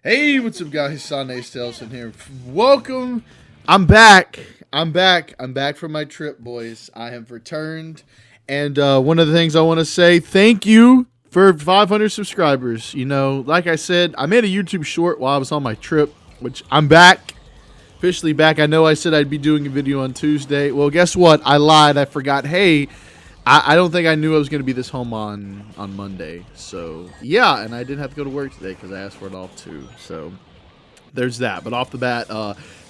Hey, what's up, guys? Sunday Stelson here. Welcome. I'm back. I'm back. I'm back from my trip, boys. I have returned. And one of the things I want to say, thank you for 500 subscribers. You know, like I said, I made a YouTube short while I was on my trip, which I'm back. Officially back. I know I said I'd be doing a video on Tuesday. Well, guess what? I lied. I forgot. Hey, I don't think I knew I was going to be this home on Monday. So, yeah, and I didn't have to go to work today because I asked for it off too. So, there's that. But off the bat,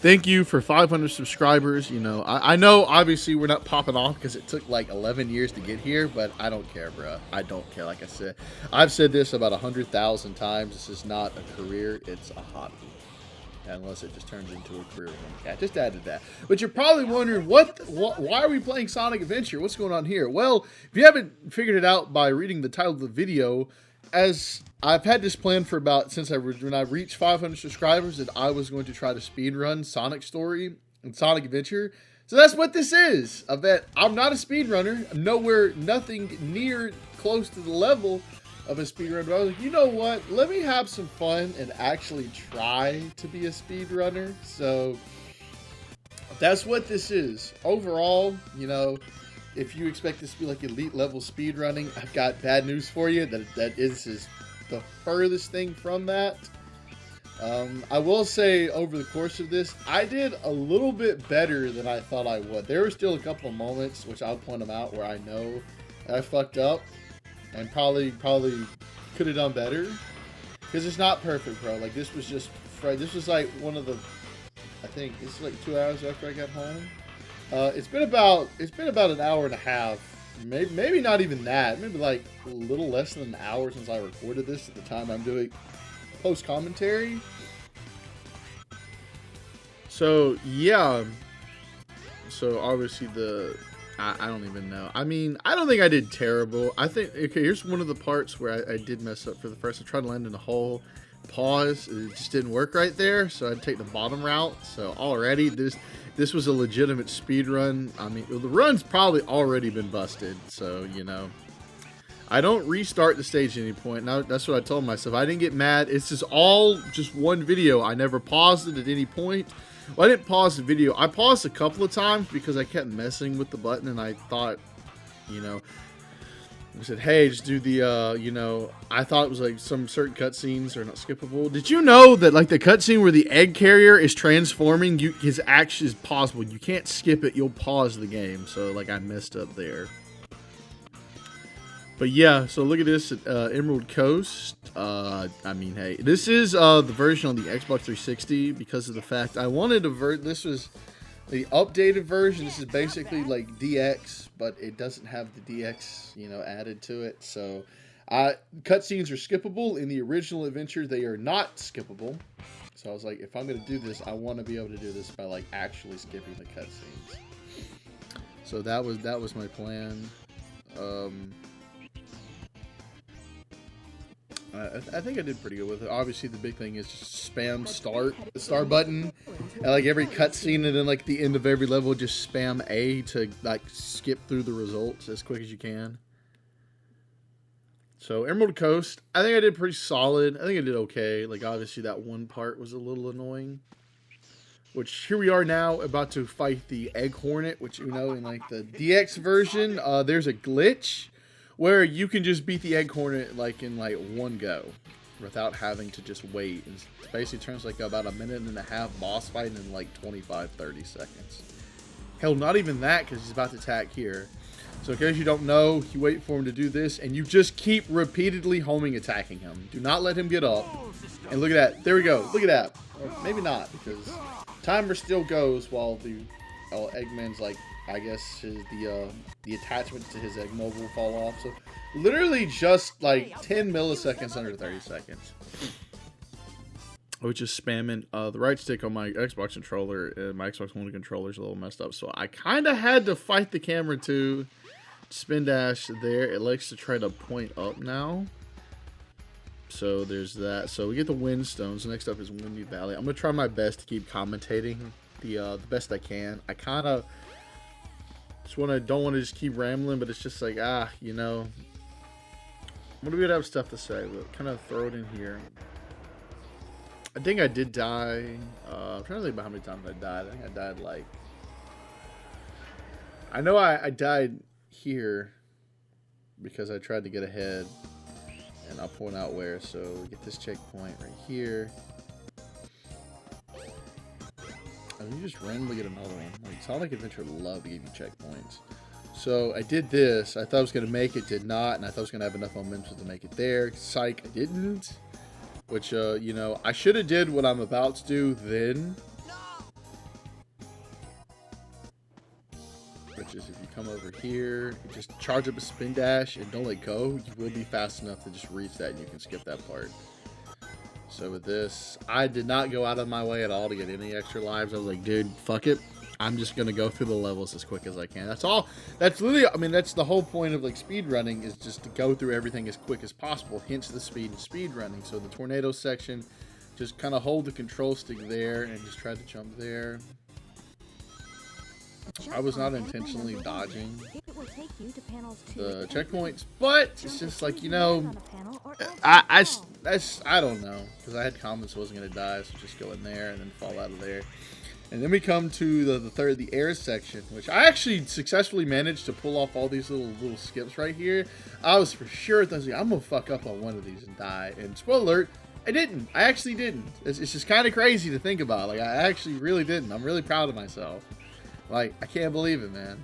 thank you for 500 subscribers. You know, I know obviously we're not popping off because it took like 11 years to get here, but I don't care, bro. I don't care. Like I said, I've said this about 100,000 times. This is not a career, it's a hobby. Unless it just turns into a career. Yeah, just added that. But you're probably wondering, why are we playing Sonic Adventure? What's going on here? Well, if you haven't figured it out by reading the title of the video, as I've had this plan for about since when I reached 500 subscribers, that I was going to try to speedrun Sonic Story and Sonic Adventure. So that's what this is. I bet I'm not a speedrunner. I'm nothing near close to the level of a speedrunner. But I was like, you know what? Let me have some fun and actually try to be a speedrunner. So that's what this is. Overall, you know, if you expect this to be like elite level speedrunning, I've got bad news for you. That is the furthest thing from that. I will say over the course of this, I did a little bit better than I thought I would. There were still a couple of moments, which I'll point them out, where I know that I fucked up and probably could have done better, because it's not perfect, bro. Like, this was like one of the, I think this is like 2 hours after I got home. It's been about an hour and a half, maybe not even that, maybe like a little less than an hour since I recorded this at the time I'm doing post commentary. So yeah, so obviously I don't even know. I mean, I don't think I did terrible. I think, okay, here's one of the parts where I did mess up for the first. I tried to land in a hole, pause, it just didn't work right there, so I'd take the bottom route. So already, this was a legitimate speed run. I mean, the run's probably already been busted, so, you know. I don't restart the stage at any point. Now, that's what I told myself. I didn't get mad. It's just all just one video. I never paused it at any point. Well, I didn't pause the video. I paused a couple of times because I kept messing with the button, and I thought, you know, I said, hey, just do the, you know, I thought it was like some certain cutscenes are not skippable. Did you know that, like, the cutscene where the egg carrier is transforming, his action is possible. You can't skip it. You'll pause the game. So, like, I messed up there. But yeah, so look at this, Emerald Coast. I mean, hey, this is the version on the Xbox 360 because of the fact I wanted to this was the updated version. This is basically like DX, but it doesn't have the DX, you know, added to it. So cutscenes are skippable. In the original adventure, they are not skippable. So I was like, if I'm going to do this, I want to be able to do this by like actually skipping the cutscenes. So that was my plan. I think I did pretty good with it. Obviously, the big thing is just spam the start button, and like every cutscene, and then like the end of every level, just spam A to like skip through the results as quick as you can. So Emerald Coast, I think I did pretty solid. I think I did okay. Like, obviously that one part was a little annoying. Which, here we are now about to fight the Egg Hornet, which, you know, in like the DX version, there's a glitch where you can just beat the Egg Hornet like in like one go without having to just wait. It basically turns like about a minute and a half boss fight in like 25-30 seconds. Hell, not even that, because he's about to attack here. So in case you don't know, you wait for him to do this, and you just keep repeatedly homing attacking him. Do not let him get up. And look at that. There we go. Look at that. Or maybe not, because timer still goes while the Eggman's like, I guess the attachments to his egg mobile fall off. So literally just like 10 milliseconds under 30 seconds. I was just spamming the right stick on my Xbox controller. My Xbox One controller is a little messed up, so I kind of had to fight the camera to spin dash there. It likes to try to point up now. So there's that. So we get the Windstones. Next up is Windy Valley. I'm gonna try my best to keep commentating the best I can. I kind of don't want to just keep rambling, but it's just like, you know, I'm gonna have stuff to say, but kind of throw it in here. I think I did die. I'm trying to think about how many times I died. I think I died like... I know I died here because I tried to get ahead. And I'll point out where. So we get this checkpoint right here. And you just randomly get another one. Like Sonic Adventure love to give you checkpoints. So I did this. I thought I was going to make it, did not. And I thought I was going to have enough momentum to make it there. Psych, I didn't. Which, you know, I should have did what I'm about to do then. Which is if you come over here, you just charge up a spin dash and don't let go. You will be fast enough to just reach that and you can skip that part. So with this, I did not go out of my way at all to get any extra lives. I was like, dude, fuck it. I'm just going to go through the levels as quick as I can. That's all. That's literally, I mean, that's the whole point of like speed running, is just to go through everything as quick as possible. Hence the speed and speed running. So the tornado section, just kind of hold the control stick there and just try to jump there. I was not intentionally dodging the checkpoints, but it's just like, you know, I don't know, because I had comments I wasn't going to die, so just go in there and then fall out of there. And then we come to the air section, which I actually successfully managed to pull off all these little skips right here. I was for sure thinking, I'm going to fuck up on one of these and die. And spoiler alert, I didn't. I actually didn't. It's just kind of crazy to think about. Like, I actually really didn't. I'm really proud of myself. Like, I can't believe it, man.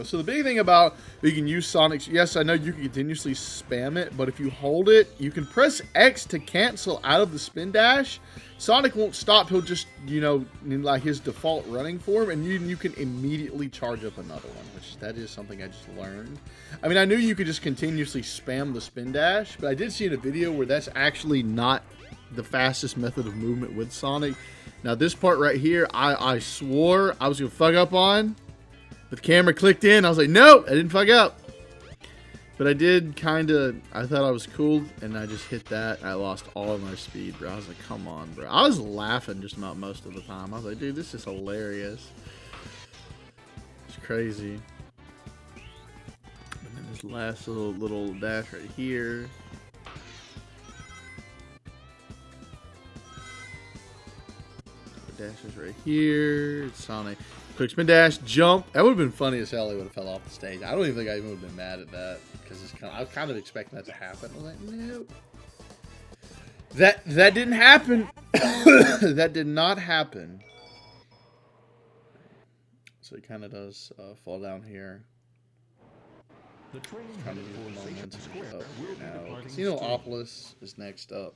So the big thing about you can use Sonic's, yes, I know you can continuously spam it, but if you hold it, you can press X to cancel out of the spin dash. Sonic won't stop. He'll just, you know, in like his default running form, and you can immediately charge up another one, which that is something I just learned. I mean, I knew you could just continuously spam the spin dash, but I did see in a video where that's actually not the fastest method of movement with Sonic. Now this part right here, I swore I was gonna fuck up on, but the camera clicked in. I was like, no, I didn't fuck up. But I did kind of, I thought I was cool, and I just hit that. I lost all of my speed, bro. I was like, come on, bro. I was laughing just about most of the time. I was like, dude, this is hilarious. It's crazy. And then this last little dash right here. Dashes right here. It's Sonic. Quick spin dash, jump. That would have been funny as hell. He would have fell off the stage. I don't even think I even would have been mad at that, because I was kind of expecting that to happen. I was like, nope. That didn't happen. That did not happen. So he kind of does fall down here. Trying to get the momentum up now. Casinopolis is next up.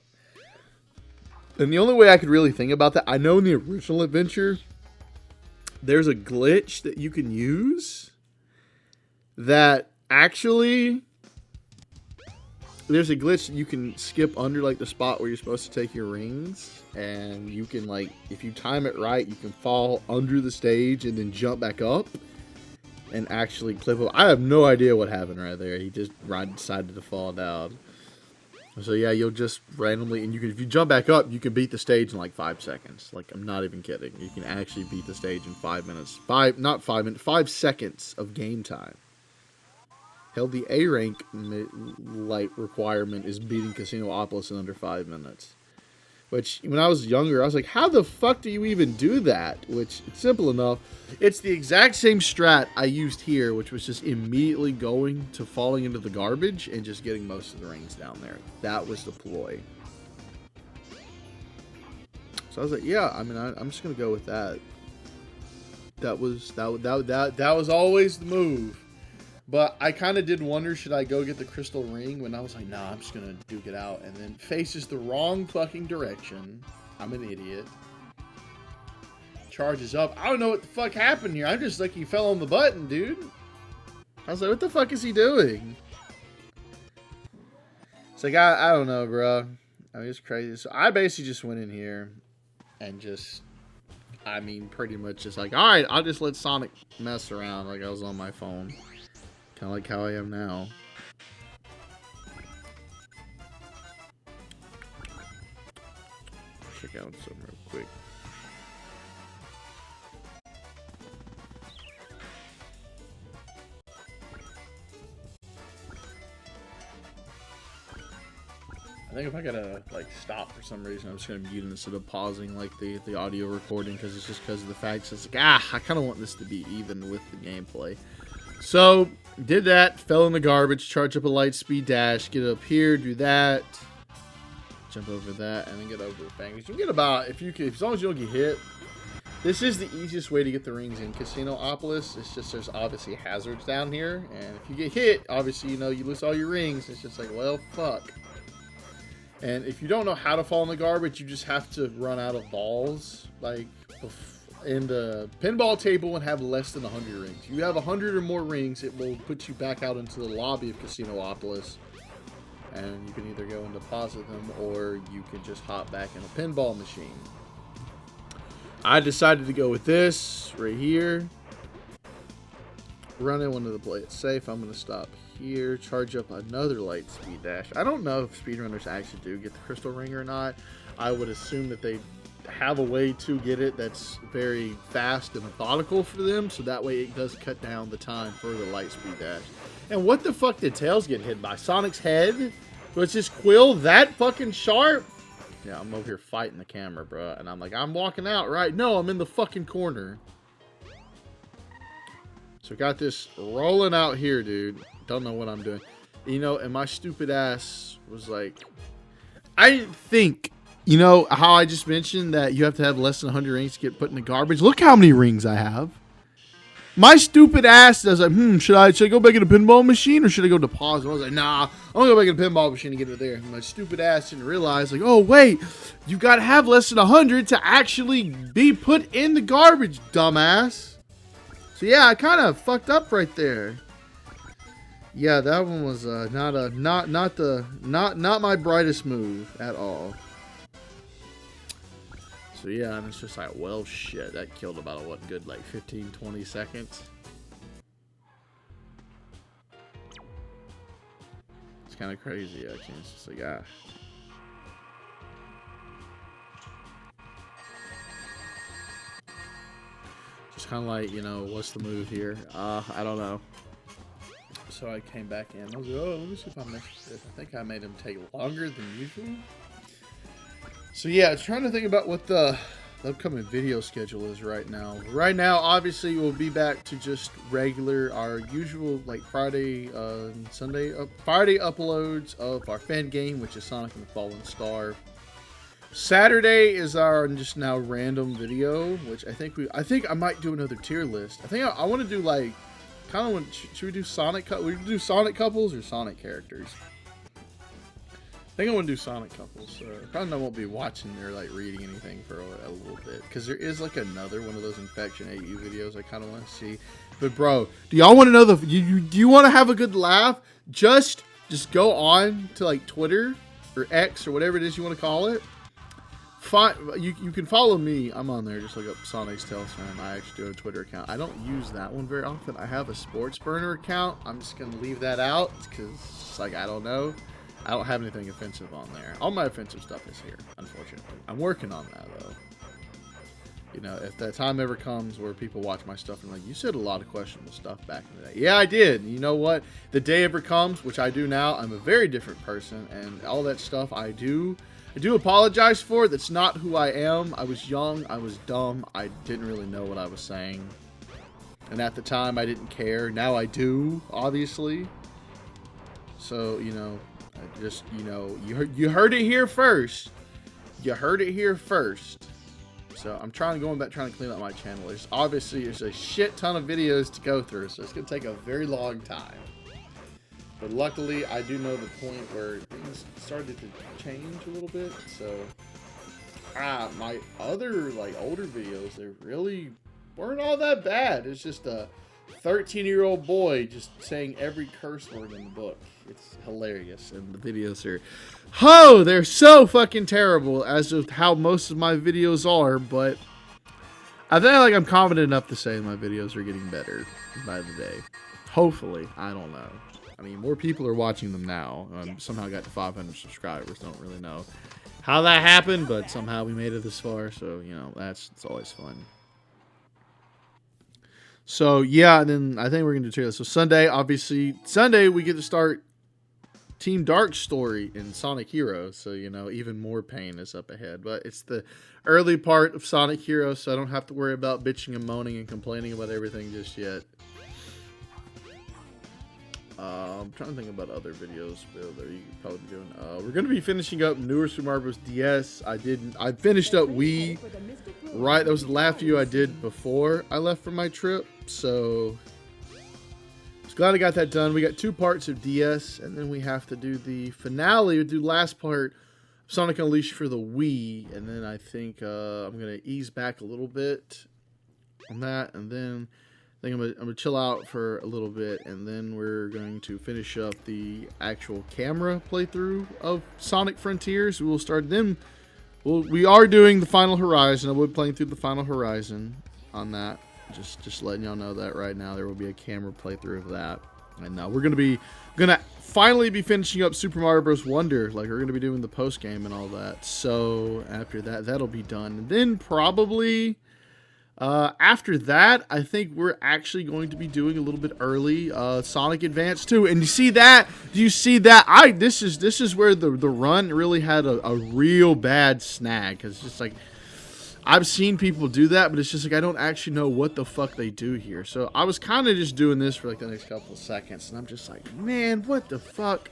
And the only way I could really think about that, I know in the original adventure, there's a glitch that you can use that actually, there's a glitch that you can skip under like the spot where you're supposed to take your rings, and you can, like, if you time it right, you can fall under the stage and then jump back up and actually clip up. I have no idea what happened right there. He just decided to fall down. So yeah, you'll just randomly, and you can, if you jump back up, you can beat the stage in like 5 seconds. Like, I'm not even kidding. You can actually beat the stage in 5 minutes. 5 seconds of game time. Hell, the A rank requirement is beating Casinopolis in under 5 minutes. Which, when I was younger, I was like, how the fuck do you even do that? Which, it's simple enough. It's the exact same strat I used here, which was just immediately going to falling into the garbage and just getting most of the rings down there. That was the ploy. So I was like, yeah, I mean, I'm just going to go with that. That was always the move. But I kind of did wonder, should I go get the crystal ring? When I was like, nah, I'm just going to duke it out. And then faces the wrong fucking direction. I'm an idiot. Charges up. I don't know what the fuck happened here. I'm just like, he fell on the button, dude. I was like, what the fuck is he doing? It's like, I don't know, bro. I mean, it's crazy. So I basically just went in here and just, I mean, pretty much just like, all right, I'll just let Sonic mess around like I was on my phone. Kind of like how I am now. Check out some real quick. I think if I gotta like stop for some reason, I'm just gonna mute it instead of pausing like the audio recording, because it's just because of the fact it's like, I kind of want this to be even with the gameplay. So did that, fell in the garbage, charge up a light speed dash, get up here, do that, jump over that, and then get over the thing. You can get about, as long as you don't get hit. This is the easiest way to get the rings in Casino-opolis. It's just there's obviously hazards down here, and if you get hit, obviously, you know, you lose all your rings. It's just like, well, fuck. And if you don't know how to fall in the garbage, you just have to run out of balls, like in the pinball table, and have less than 100 rings. You have 100 or more rings, it will put you back out into the lobby of Casino-opolis, and you can either go and deposit them, or you can just hop back in a pinball machine. I decided to go with this right here. Run in, wanted to play it safe. I'm going to stop here, charge up another light speed dash. I don't know if speedrunners actually do get the crystal ring or not. I would assume that they have a way to get it that's very fast and methodical for them, so that way it does cut down the time for the light speed dash. And what the fuck did Tails get hit by? Sonic's head? Was his quill that fucking sharp? Yeah, I'm over here fighting the camera, bro. And I'm like, I'm walking out, right? No, I'm in the fucking corner. So got this rolling out here, dude. Don't know what I'm doing. You know, and my stupid ass was like, I didn't think, you know, how I just mentioned that you have to have less than 100 rings to get put in the garbage. Look how many rings I have. My stupid ass was like, should I go back in a pinball machine or should I go deposit? I was like, nah, I'm gonna go back in a pinball machine and get it there. And my stupid ass didn't realize, like, oh wait, you gotta have less than 100 to actually be put in the garbage, dumbass. So yeah, I kind of fucked up right there. Yeah, that one was not my brightest move at all. So yeah, and it's just like, well, shit, that killed about a good like 15-20 seconds. It's kind of crazy, actually. It's just like, just kind of like, you know, what's the move here? I don't know. So I came back in. I was like, oh, let me see if I missed this. I think I made him take longer than usual. So yeah, I was trying to think about what the upcoming video schedule is right now. Right now, obviously, we'll be back to just regular, our usual, like Friday, Friday uploads of our fan game, which is Sonic and the Fallen Star. Saturday is our just now random video, which I think I might do another tier list. I think I want to do like, should we do Sonic? We do Sonic couples or Sonic characters? I think I want to do Sonic couples, so I probably won't be watching or like reading anything for a little bit, because there is like another one of those Infection AU videos I kind of want to see. But bro, do y'all want to know do you want to have a good laugh? Just go on to like Twitter or X or whatever it is you want to call it. You can follow me. I'm on there. Just look up Sonic's Tales Fan. I actually do a Twitter account. I don't use that one very often. I have a Sports Burner account. I'm just gonna leave that out because it's like, I don't know. I don't have anything offensive on there. All my offensive stuff is here, unfortunately. I'm working on that, though. You know, if that time ever comes where people watch my stuff and like, you said a lot of questionable stuff back in the day. Yeah, I did. You know what? The day ever comes, which I do now, I'm a very different person, and all that stuff I do apologize for. That's not who I am. I was young. I was dumb. I didn't really know what I was saying. And at the time, I didn't care. Now I do, obviously. So, you know, just, you know, you heard it here first. You heard it here first. So I'm trying to clean up my channel. There's a shit ton of videos to go through, so it's gonna take a very long time. But luckily, I do know the point where things started to change a little bit. So my other like older videos, they really weren't all that bad. It's just a 13-year-old boy just saying every curse word in the book. It's hilarious, and the videos are, they're so fucking terrible, as of how most of my videos are, but I think like I'm confident enough to say my videos are getting better by the day. Hopefully, I don't know. I mean, more people are watching them now. Somehow got to 500 subscribers. Don't really know how that happened, but somehow we made it this far, so, you know, it's always fun. So, yeah, and then I think we're going to do this. So, Sunday, we get to start Team Dark story in Sonic Heroes, so you know even more pain is up ahead. But it's the early part of Sonic Heroes, so I don't have to worry about bitching and moaning and complaining about everything just yet. I'm trying to think about other videos that you could probably be doing. We're going to be finishing up newer Super Mario Bros. DS. I finished up Wii. Right, that was the last video I did before I left for my trip. So, I was glad I got that done. We got 2 parts of DS, and then we have to do the finale. We do the last part, Sonic Unleashed for the Wii, and then I think I'm going to ease back a little bit on that, and then I think I'm gonna chill out for a little bit, and then we're going to finish up the actual camera playthrough of Sonic Frontiers. We will start then. We are doing the Final Horizon. I will be playing through the Final Horizon on that. Just letting y'all know that right now there will be a camera playthrough of that, and we're gonna finally be finishing up Super Mario Bros. Wonder. Like we're gonna be doing the post game and all that. So after that, that'll be done, and then probably. After that, I think we're actually going to be doing a little bit early Sonic Advance 2. And you see that? Do you see that? This is where the run really had a real bad snag. Because it's just like, I've seen people do that, but it's just like, I don't actually know what the fuck they do here. So I was kind of just doing this for like the next couple of seconds. And I'm just like, man, what the fuck?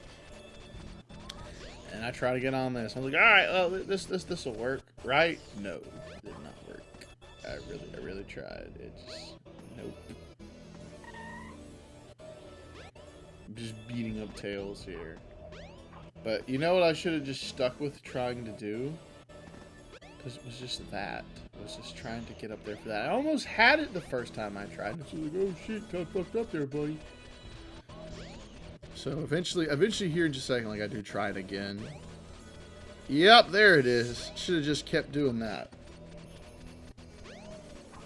And I try to get on this. I was like, all right, well, this will work, right? No, it did not work. I really tried. It just, nope. I'm just beating up tails here. But you know what I should have just stuck with trying to do? Because it was just that. I was just trying to get up there for that. I almost had it the first time I tried. And it's like, oh shit, got fucked up there, buddy. So eventually here in just a second, like I do try it again. Yep, there it is. Should have just kept doing that.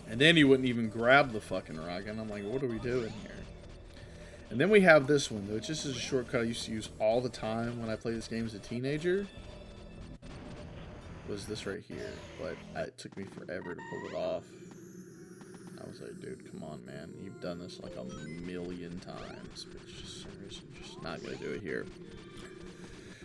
And then he wouldn't even grab the fucking rock. And I'm like, what are we doing here? And then we have this one, which just is a shortcut I used to use all the time when I played this game as a teenager. Was this right here. But it took me forever to pull it off. I was like, dude, come on, man. You've done this like a million times. But you're just not going to do it here.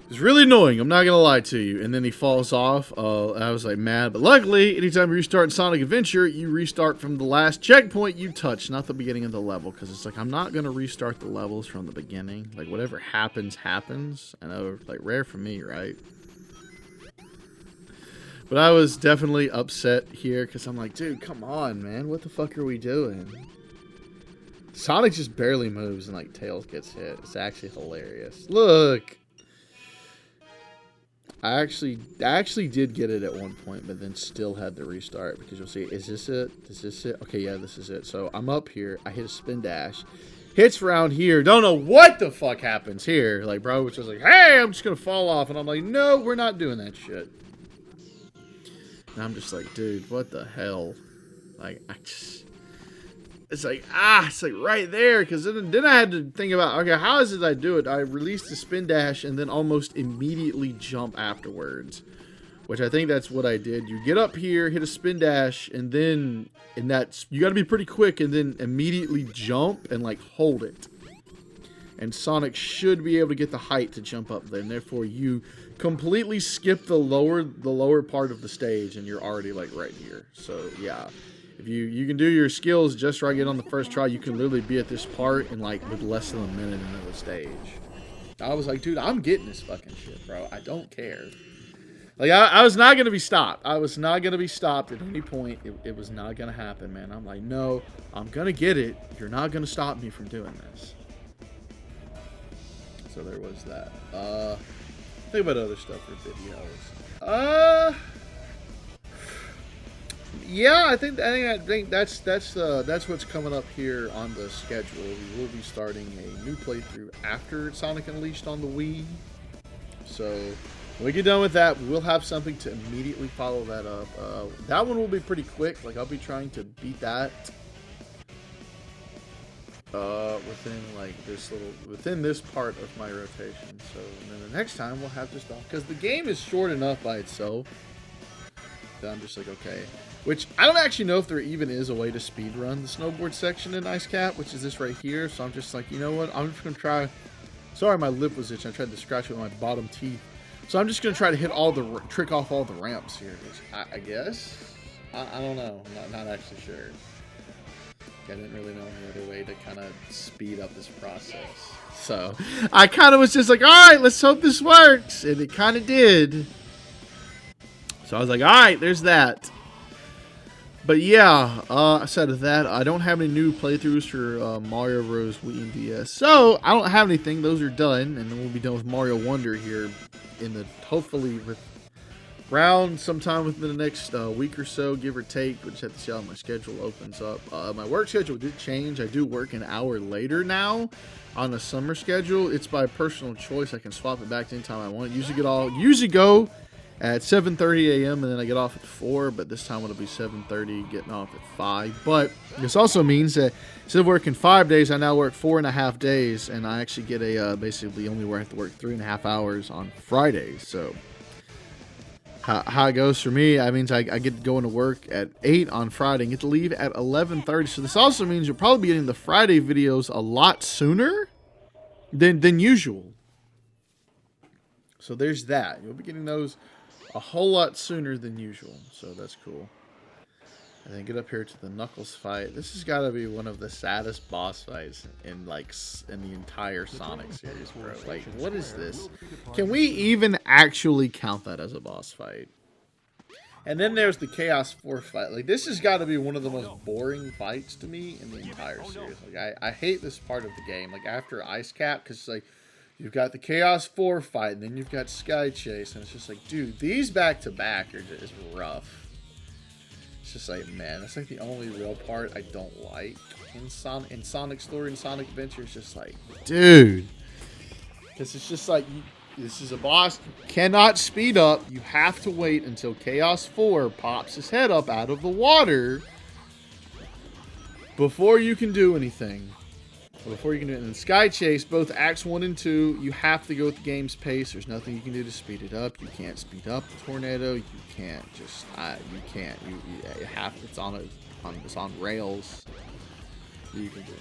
It's really annoying, I'm not gonna lie to you. And then he falls off. I was like mad, but luckily, anytime you restart Sonic Adventure, you restart from the last checkpoint you touch, not the beginning of the level. Because it's like I'm not gonna restart the levels from the beginning. Like whatever happens, happens. I know, like rare for me, right? But I was definitely upset here because I'm like, dude, come on, man, what the fuck are we doing? Sonic just barely moves and like Tails gets hit. It's actually hilarious. Look. I actually did get it at one point, but then still had to restart because you'll see, is this it? Is this it? Okay, yeah, this is it. So I'm up here. I hit a spin dash. Hits around here. Don't know what the fuck happens here. Like, bro was just like, hey, I'm just going to fall off. And I'm like, no, we're not doing that shit. And I'm just like, dude, what the hell? Like, it's like right there, because then I had to think about, okay, how is it I do it? I release the spin dash and then almost immediately jump afterwards, which I think that's what I did. You get up here, hit a spin dash, and then you got to be pretty quick, and then immediately jump and like hold it. And Sonic should be able to get the height to jump up there, and therefore you completely skip the lower part of the stage, and you're already like right here. So yeah. If you can do your skills just right, get on the first try, you can literally be at this part in like with less than a minute into the stage. I was like, dude, I'm getting this fucking shit, bro. I don't care. Like, I was not going to be stopped. I was not going to be stopped at any point. It was not going to happen, man. I'm like, no, I'm going to get it. You're not going to stop me from doing this. So there was that. Think about other stuff for videos. Yeah, I think that's what's coming up here on the schedule. We will be starting a new playthrough after Sonic Unleashed on the Wii. So when we get done with that, we'll have something to immediately follow that up. That one will be pretty quick. Like I'll be trying to beat that within this part of my rotation. So and then the next time we'll have just because the game is short enough by itself that I'm just like, okay. Which, I don't actually know if there even is a way to speedrun the snowboard section in Ice Cap, which is this right here. So I'm just like, you know what? I'm just going to try Sorry, my lip was itching. I tried to scratch it with my bottom teeth. So I'm just going to try to hit all the, trick off all the ramps here. I guess? I don't know. I'm not actually sure. I didn't really know any other way to kind of speed up this process. So I kind of was just like, all right, let's hope this works. And it kind of did. So I was like, all right, there's that. But yeah, aside of that, I don't have any new playthroughs for Mario Bros. Wii and DS. So I don't have anything. Those are done. And then we'll be done with Mario Wonder here in the, hopefully with round sometime within the next week or so, give or take. We'll just have to see how my schedule opens up. My work schedule did change. I do work an hour later now on the summer schedule. It's by personal choice. I can swap it back to any time I want. Usually go at 7:30 a.m. and then I get off at 4. But this time it'll be 7:30, getting off at 5. But this also means that instead of working 5 days, I now work 4.5 days, and I actually get a basically only have to work 3.5 hours on Fridays. So how it goes for me, that means I get to go into work at 8 on Friday and get to leave at 11:30. So this also means you'll probably be getting the Friday videos a lot sooner than usual. So there's that. You'll be getting those a whole lot sooner than usual. So that's cool. And then get up here to the Knuckles fight. This has got to be one of the saddest boss fights in the entire Sonic series, bro. Like, what is this? Can we even actually count that as a boss fight? And then there's the Chaos 4 fight. Like, this has got to be one of the most boring fights to me in the entire series. Like, I hate this part of the game. Like, after Ice Cap, because like you've got the Chaos 4 fight, and then you've got Sky Chase, and it's just like, dude, these back to back are just rough. It's just like, man, that's like the only real part I don't like in Sonic Story and Sonic Adventure. It's just like, dude, because it's just like, this is a boss you cannot speed up. You have to wait until Chaos 4 pops his head up out of the water before you can do anything. Before you can do it. And in Sky Chase, both Acts 1 and 2, you have to go with the game's pace. There's nothing you can do to speed it up. You can't speed up the tornado. You can't just, you can't. You have, it's on rails. You can do it.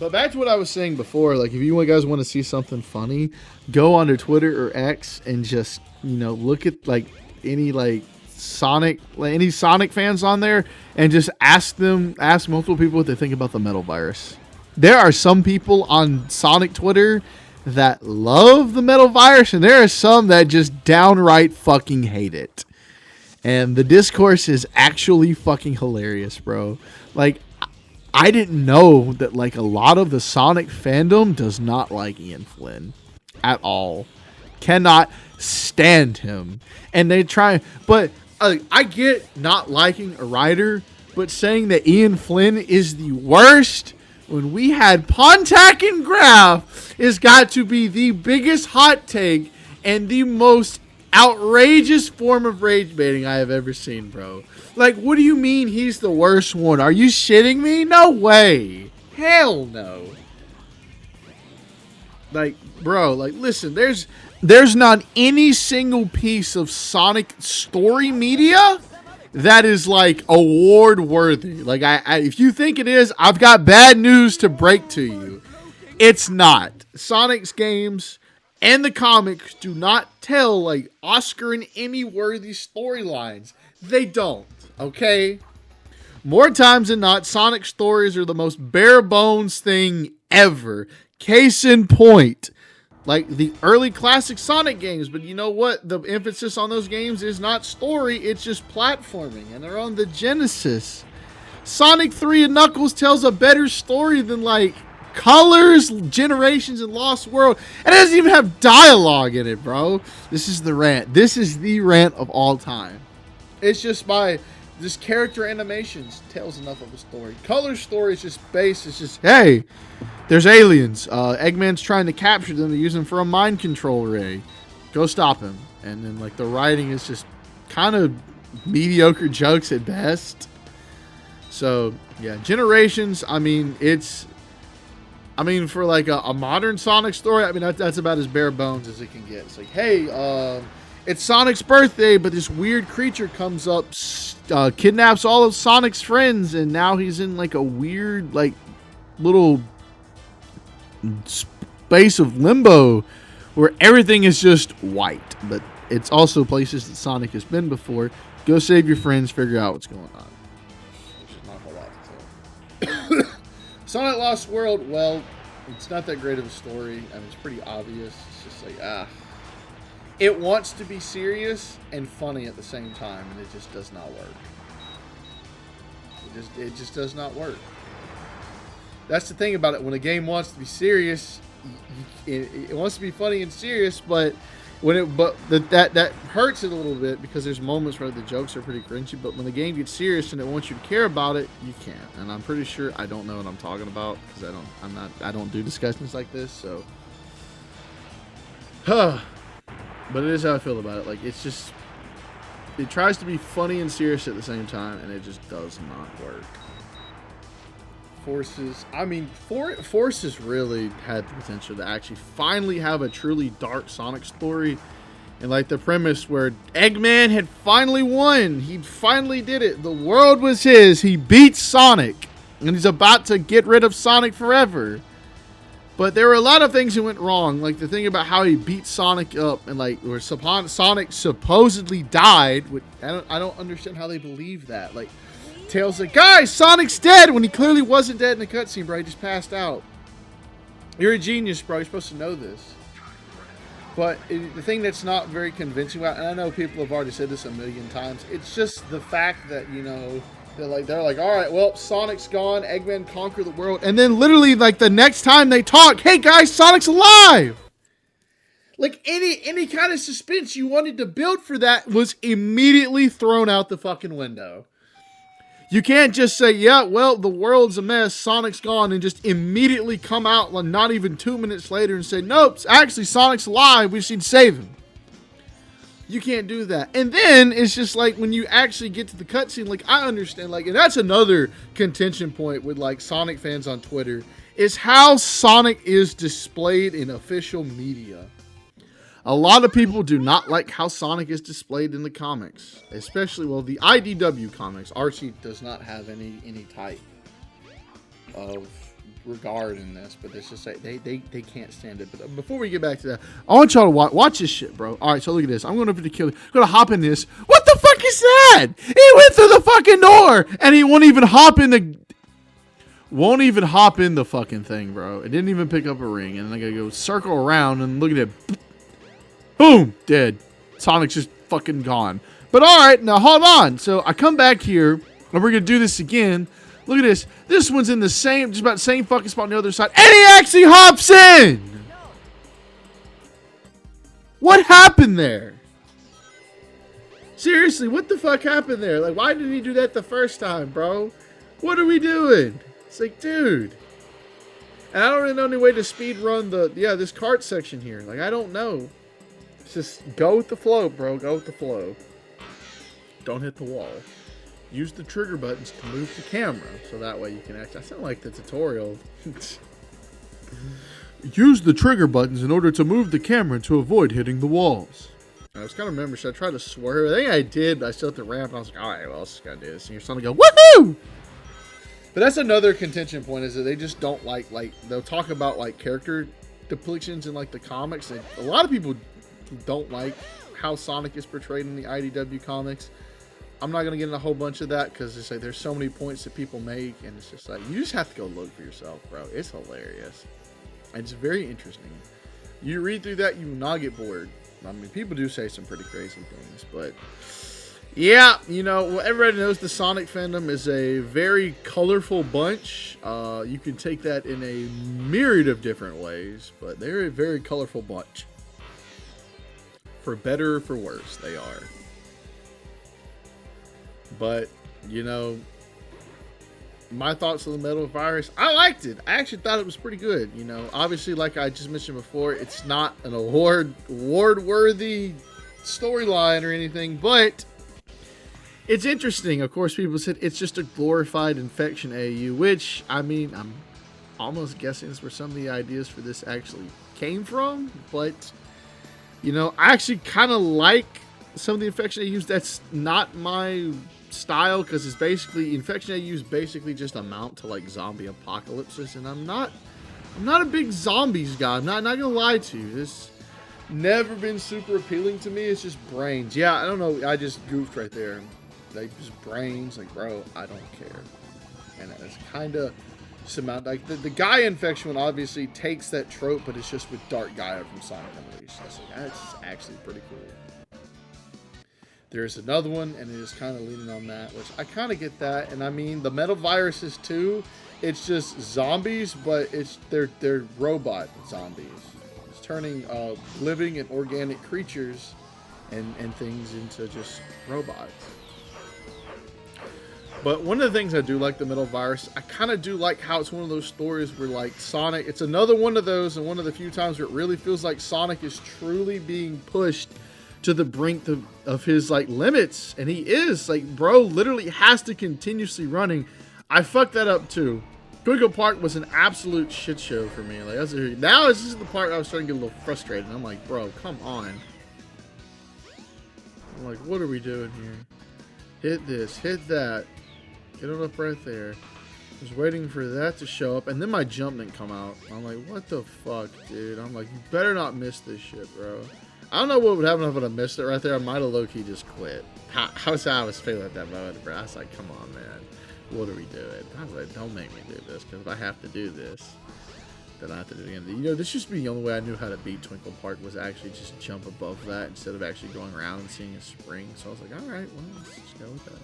But back to what I was saying before, like, if you guys want to see something funny, go onto Twitter or X and just, look at, like, any Sonic fans on there and just ask multiple people what they think about the metal virus. There are some people on Sonic Twitter that love the metal virus, and there are some that just downright fucking hate it. And the discourse is actually fucking hilarious, bro. Like, I didn't know that, like, a lot of the Sonic fandom does not like Ian Flynn at all. Cannot stand him. And they try, but I get not liking a writer, but saying that Ian Flynn is the worst when we had Pontac and Graf has got to be the biggest hot take and the most outrageous form of rage baiting I have ever seen, bro. Like, what do you mean he's the worst one? Are you shitting me? No way. Hell no. Like, bro, like, listen, there's not any single piece of Sonic story media that is, like, award worthy. Like, if you think it is, I've got bad news to break to you. It's not. Sonic's games and the comics do not tell, like, Oscar and Emmy worthy storylines. They don't. Okay? More times than not, Sonic stories are the most bare bones thing ever. Case in point, like the early classic Sonic games, but you know what? The emphasis on those games is not story, it's just platforming, and they're on the Genesis. Sonic 3 and Knuckles tells a better story than, like, Colors, Generations, and Lost World, and it doesn't even have dialogue in it, bro. This is the rant. This is the rant of all time. It's just this character animations tells enough of a story. Color's story is just base. It's just, hey, there's aliens. Eggman's trying to capture them to use them for a mind control ray. Go stop him. And then, like, the writing is just kind of mediocre jokes at best. So, yeah, Generations, I mean, for, like, a modern Sonic story, I mean, that's about as bare bones as it can get. It's like, hey, it's Sonic's birthday, but this weird creature comes up, kidnaps all of Sonic's friends, and now he's in, like, a weird, like, little space of limbo where everything is just white. But it's also places that Sonic has been before. Go save your friends, figure out what's going on. Which is not a whole lot to tell. Sonic Lost World, well, it's not that great of a story. I mean, it's pretty obvious. It's just like, it wants to be serious and funny at the same time, and it just does not work. It just does not work. That's the thing about it. When a game wants to be serious, it wants to be funny and serious, but that hurts it a little bit because there's moments where the jokes are pretty cringy. But when the game gets serious and it wants you to care about it, you can't. And I'm pretty sure I don't know what I'm talking about because I don't do discussions like this. So, but it is how I feel about it. Like, it's just, it tries to be funny and serious at the same time, and it just does not work. Forces really had the potential to actually finally have a truly dark Sonic story. And like the premise where Eggman had finally won. He finally did it. The world was his. He beat Sonic. And he's about to get rid of Sonic forever. But there were a lot of things that went wrong. Like the thing about how he beat Sonic up and like where Sonic supposedly died. Which I don't understand how they believe that. Like Tails like, guys, Sonic's dead when he clearly wasn't dead in the cutscene, bro. He just passed out. You're a genius, bro. You're supposed to know this. But the thing that's not very convincing about, and I know people have already said this a million times, it's just the fact that, you know, they're like, all right, well, Sonic's gone, Eggman conquered the world, and then literally, like, the next time they talk, hey, guys, Sonic's alive! Like, any kind of suspense you wanted to build for that was immediately thrown out the fucking window. You can't just say, yeah, well, the world's a mess, Sonic's gone, and just immediately come out, like, not even 2 minutes later and say, nope, actually, Sonic's alive, we should save him. You can't do that. And then it's just like when you actually get to the cutscene, like I understand, like, and that's another contention point with like Sonic fans on Twitter, is how Sonic is displayed in official media. A lot of people do not like how Sonic is displayed in the comics, especially, well, the IDW comics. Archie does not have any type of regard in this, but it's just like they can't stand it. But before we get back to that, I want y'all to watch this shit, bro. All right, so look at this. I'm going to kill. I'm going to hop in this. What the fuck is that? He went through the fucking door, and he won't even hop in the fucking thing, bro. It didn't even pick up a ring, and then I gotta go circle around and look at it. Boom, dead. Sonic's just fucking gone. But all right, now hold on. So I come back here, and we're gonna do this again. Look at this. This one's in the same, just about the same fucking spot on the other side. And he actually hops in! What happened there? Seriously, what the fuck happened there? Like, why didn't he do that the first time, bro? What are we doing? It's like, dude. And I don't really know any way to speed run this cart section here. Like, I don't know. It's just go with the flow, bro. Go with the flow. Don't hit the wall. Use the trigger buttons to move the camera, so that way you can actually... I sound like the tutorial. Use the trigger buttons in order to move the camera to avoid hitting the walls. I was kind of remembering, should I try to swerve? I think I did, but I still hit the ramp, and I was like, alright, well, I just gotta do this. And you're starting to go, woohoo! But that's another contention point, is that they just don't like, they'll talk about, like, character depictions in, like, the comics. And a lot of people don't like how Sonic is portrayed in the IDW comics. I'm not going to get in a whole bunch of that because it's like there's so many points that people make, and it's just like you just have to go look for yourself, bro. It's hilarious. And it's very interesting. You read through that, you will not get bored. I mean, people do say some pretty crazy things, but yeah, you know, well, everybody knows the Sonic fandom is a very colorful bunch. You can take that in a myriad of different ways, but they're a very colorful bunch. For better or for worse, they are. But, you know, my thoughts on the Metal Virus, I liked it. I actually thought it was pretty good. You know, obviously, like I just mentioned before, it's not an award-worthy storyline or anything, but it's interesting. Of course, people said it's just a glorified Infection AU, which, I mean, I'm almost guessing is where some of the ideas for this actually came from, but, you know, I actually kind of like some of the Infection AUs. That's not my style, because it's basically Infection AUs basically just amount to like zombie apocalypses, and I'm not I'm not a big zombies guy. I'm not gonna lie to you. This never been super appealing to me. It's just brains. Yeah, I don't know. I just goofed right there. Like, just brains. Like, bro, I don't care. And it's kind of some like the Gaia infection one obviously takes that trope, but it's just with Dark Gaia from Sonic Unleashed. That's actually pretty cool. There's another one, and it is kind of leaning on that, which I kind of get that. And I mean, the metal viruses too. It's just zombies, but they're robot zombies. It's turning living and organic creatures and things into just robots. But one of the things I do like the metal virus, I kind of do like how it's one of those stories where like Sonic, it's another one of those, and one of the few times where it really feels like Sonic is truly being pushed to the brink of his like limits. And he is like, bro, literally has to continuously running. I fucked that up too. Twinkle Park was an absolute shit show for me. Like, now this is the part I was starting to get a little frustrated. I'm like, bro, come on. I'm like, what are we doing here? Hit this, hit that. Get it up right there. Just waiting for that to show up, and then my jump didn't come out. I'm like, what the fuck, dude? I'm like, you better not miss this shit, bro. I don't know what would happen if I would have missed it right there. I might have low-key just quit. How's how I was feeling at that moment, bro? I was like, come on, man. What are we doing? I was like, don't make me do this, because if I have to do this, then I have to do it again. You know, this used to be the only way I knew how to beat Twinkle Park was actually just jump above that instead of actually going around and seeing a spring. So I was like, all right, well, let's just go with that.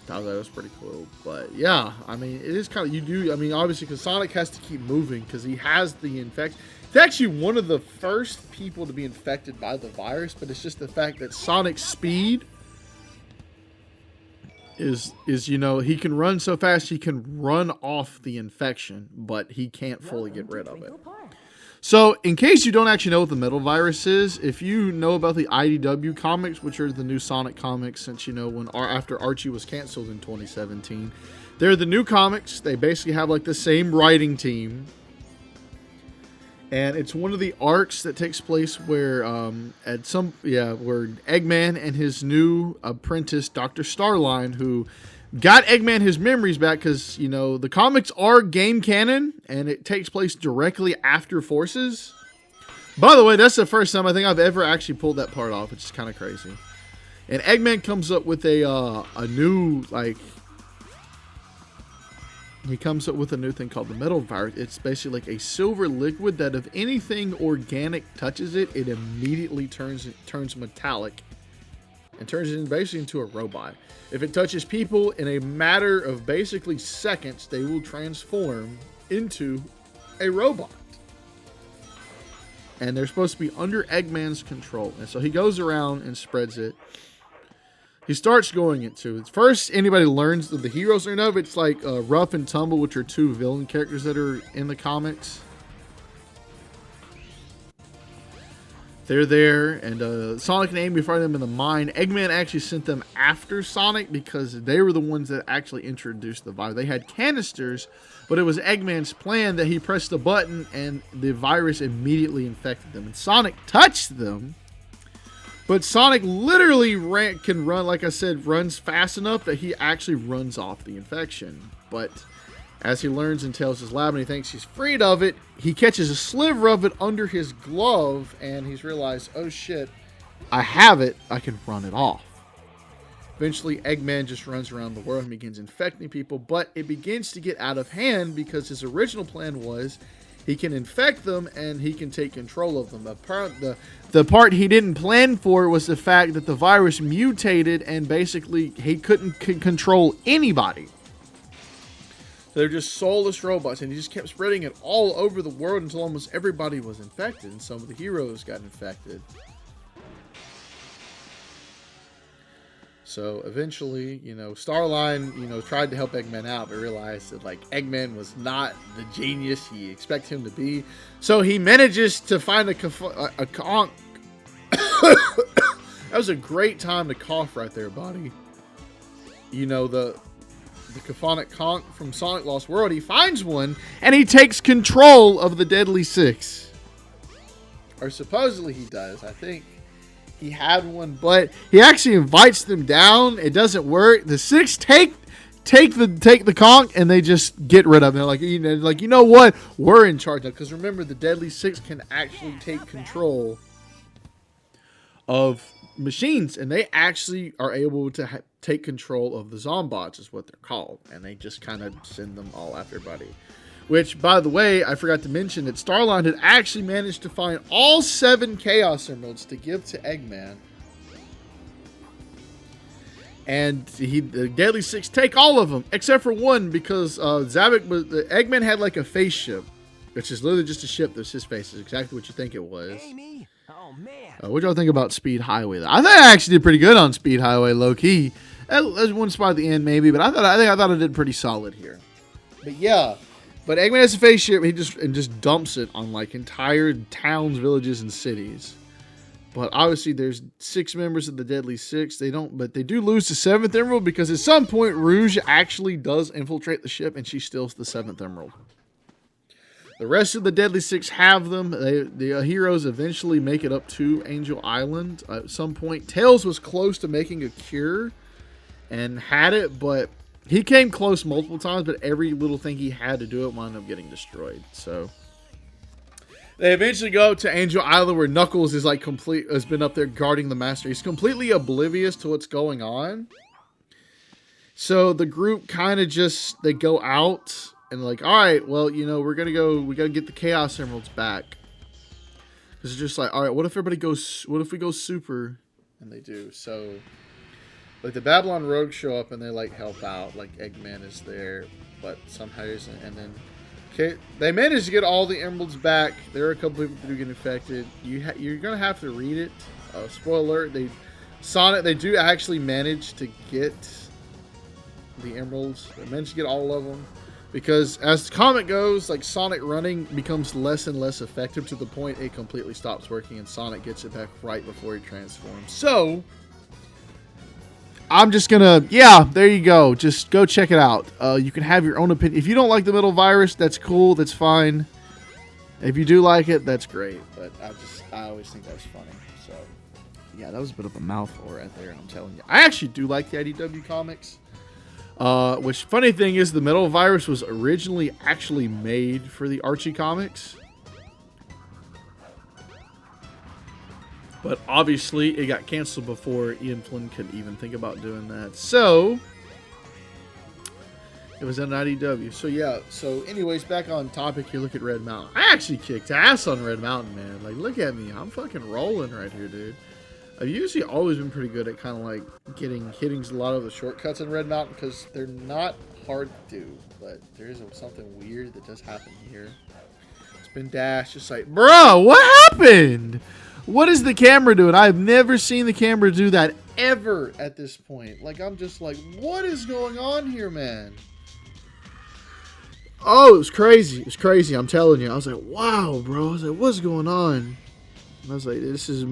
I thought that was pretty cool. But yeah, I mean, it is kind of, you do, I mean, obviously, because Sonic has to keep moving because he has the infection. It's actually one of the first people to be infected by the virus, but it's just the fact that Sonic's speed is you know, he can run so fast he can run off the infection, but he can't fully get rid of it. So, in case you don't actually know what the metal virus is, if you know about the IDW comics, which are the new Sonic comics since, you know, when after Archie was canceled in 2017, they're the new comics. They basically have like the same writing team. And it's one of the arcs that takes place where where Eggman and his new apprentice, Dr. Starline, who got Eggman his memories back because, you know, the comics are game canon and it takes place directly after Forces. By the way, that's the first time I think I've ever actually pulled that part off, which is kind of crazy. And Eggman comes up with a new, like, he comes up with a new thing called the metal virus. It's basically like a silver liquid that if anything organic touches it, it immediately turns metallic and turns it basically into a robot. If it touches people, in a matter of basically seconds, they will transform into a robot. And they're supposed to be under Eggman's control. And so he goes around and spreads it. He starts going into it. First, anybody learns that the heroes learn of it's like Ruff and Tumble, which are two villain characters that are in the comics. They're there, and Sonic and Amy find them in the mine. Eggman actually sent them after Sonic because they were the ones that actually introduced the virus. They had canisters, but it was Eggman's plan that he pressed the button and the virus immediately infected them. And Sonic touched them, but Sonic literally can run, like I said, runs fast enough that he actually runs off the infection. But as he learns in Tails' lab and he thinks he's freed of it, he catches a sliver of it under his glove and he's realized, oh shit, I have it, I can run it off. Eventually, Eggman just runs around the world and begins infecting people, but it begins to get out of hand because his original plan was he can infect them and he can take control of them. The part he didn't plan for was the fact that the virus mutated and basically he couldn't control anybody. They're just soulless robots, and he just kept spreading it all over the world until almost everybody was infected, and some of the heroes got infected. So eventually, you know, Starline, you know, tried to help Eggman out, but realized that, like, Eggman was not the genius he expected him to be. So he manages to find a conch. That was a great time to cough right there, buddy. You know, the Caphonic Conch from Sonic Lost World, he finds one and he takes control of the Deadly Six. Or supposedly he does. I think he had one, but he actually invites them down. It doesn't work. The Six take take the conch, and they just get rid of them. They're like, you know what? We're in charge now. Because remember, the Deadly Six can actually take control of machines, and they actually are able to take control of the Zombots, is what they're called, and they just kind of send them all after everybody. Which, by the way, I forgot to mention that Starline had actually managed to find all 7 Chaos Emeralds to give to Eggman. And the Deadly Six take all of them, except for one, because Eggman had like a face ship, which is literally just a ship that's his face. Is exactly what you think it was. Amy. Oh, man. What y'all think about Speed Highway? I thought I actually did pretty good on Speed Highway, low key. There's one spot at the end maybe, but I thought I did pretty solid here. But yeah. But Eggman has a face ship, he just dumps it on like entire towns, villages, and cities. But obviously, there's 6 members of the Deadly Six. But they do lose the 7th Emerald because at some point, Rouge actually does infiltrate the ship, and she steals the 7th Emerald. The rest of the Deadly Six have them. The heroes eventually make it up to Angel Island. At some point, Tails was close to making a cure and had it, but he came close multiple times, but every little thing he had to do it wound up getting destroyed. So they eventually go to Angel Island, where Knuckles is like has been up there guarding the master. He's completely oblivious to what's going on. So the group kind of they go out and like, all right, well, we got to get the Chaos Emeralds back. Because it's just like, all right, what if we go super? And they do. So like the Babylon Rogues show up and they like help out. Like Eggman is there, but somehow isn't. And then they manage to get all the emeralds back. There are a couple people who get infected. You're gonna have to read it. Spoiler alert: Sonic do actually manage to get the emeralds. They manage to get all of them because as the comic goes, like Sonic running becomes less and less effective to the point it completely stops working, and Sonic gets it back right before he transforms. So I'm just gonna, there you go. Just go check it out. You can have your own opinion. If you don't like the middle virus, that's cool. That's fine. If you do like it, that's great. But I always think that's funny. So, yeah, that was a bit of a mouthful right there. I'm telling you, I actually do like the IDW comics. Which funny thing is, the middle virus was originally actually made for the Archie comics. But obviously, it got canceled before Ian Flynn could even think about doing that. So, it was an IDW. So, yeah. So, anyways, back on topic here. Look at Red Mountain. I actually kicked ass on Red Mountain, man. Like, look at me. I'm fucking rolling right here, dude. I've usually always been pretty good at kind of like hitting a lot of the shortcuts in Red Mountain because they're not hard to do. But there is something weird that does happen here. Spin dash. Just like, bro, what happened? What is the camera doing? I've never seen the camera do that ever at this point. Like, I'm just like, what is going on here, man? Oh, it was crazy. It was crazy. I'm telling you. I was like, wow, bro. I was like, what's going on? And I was like, this is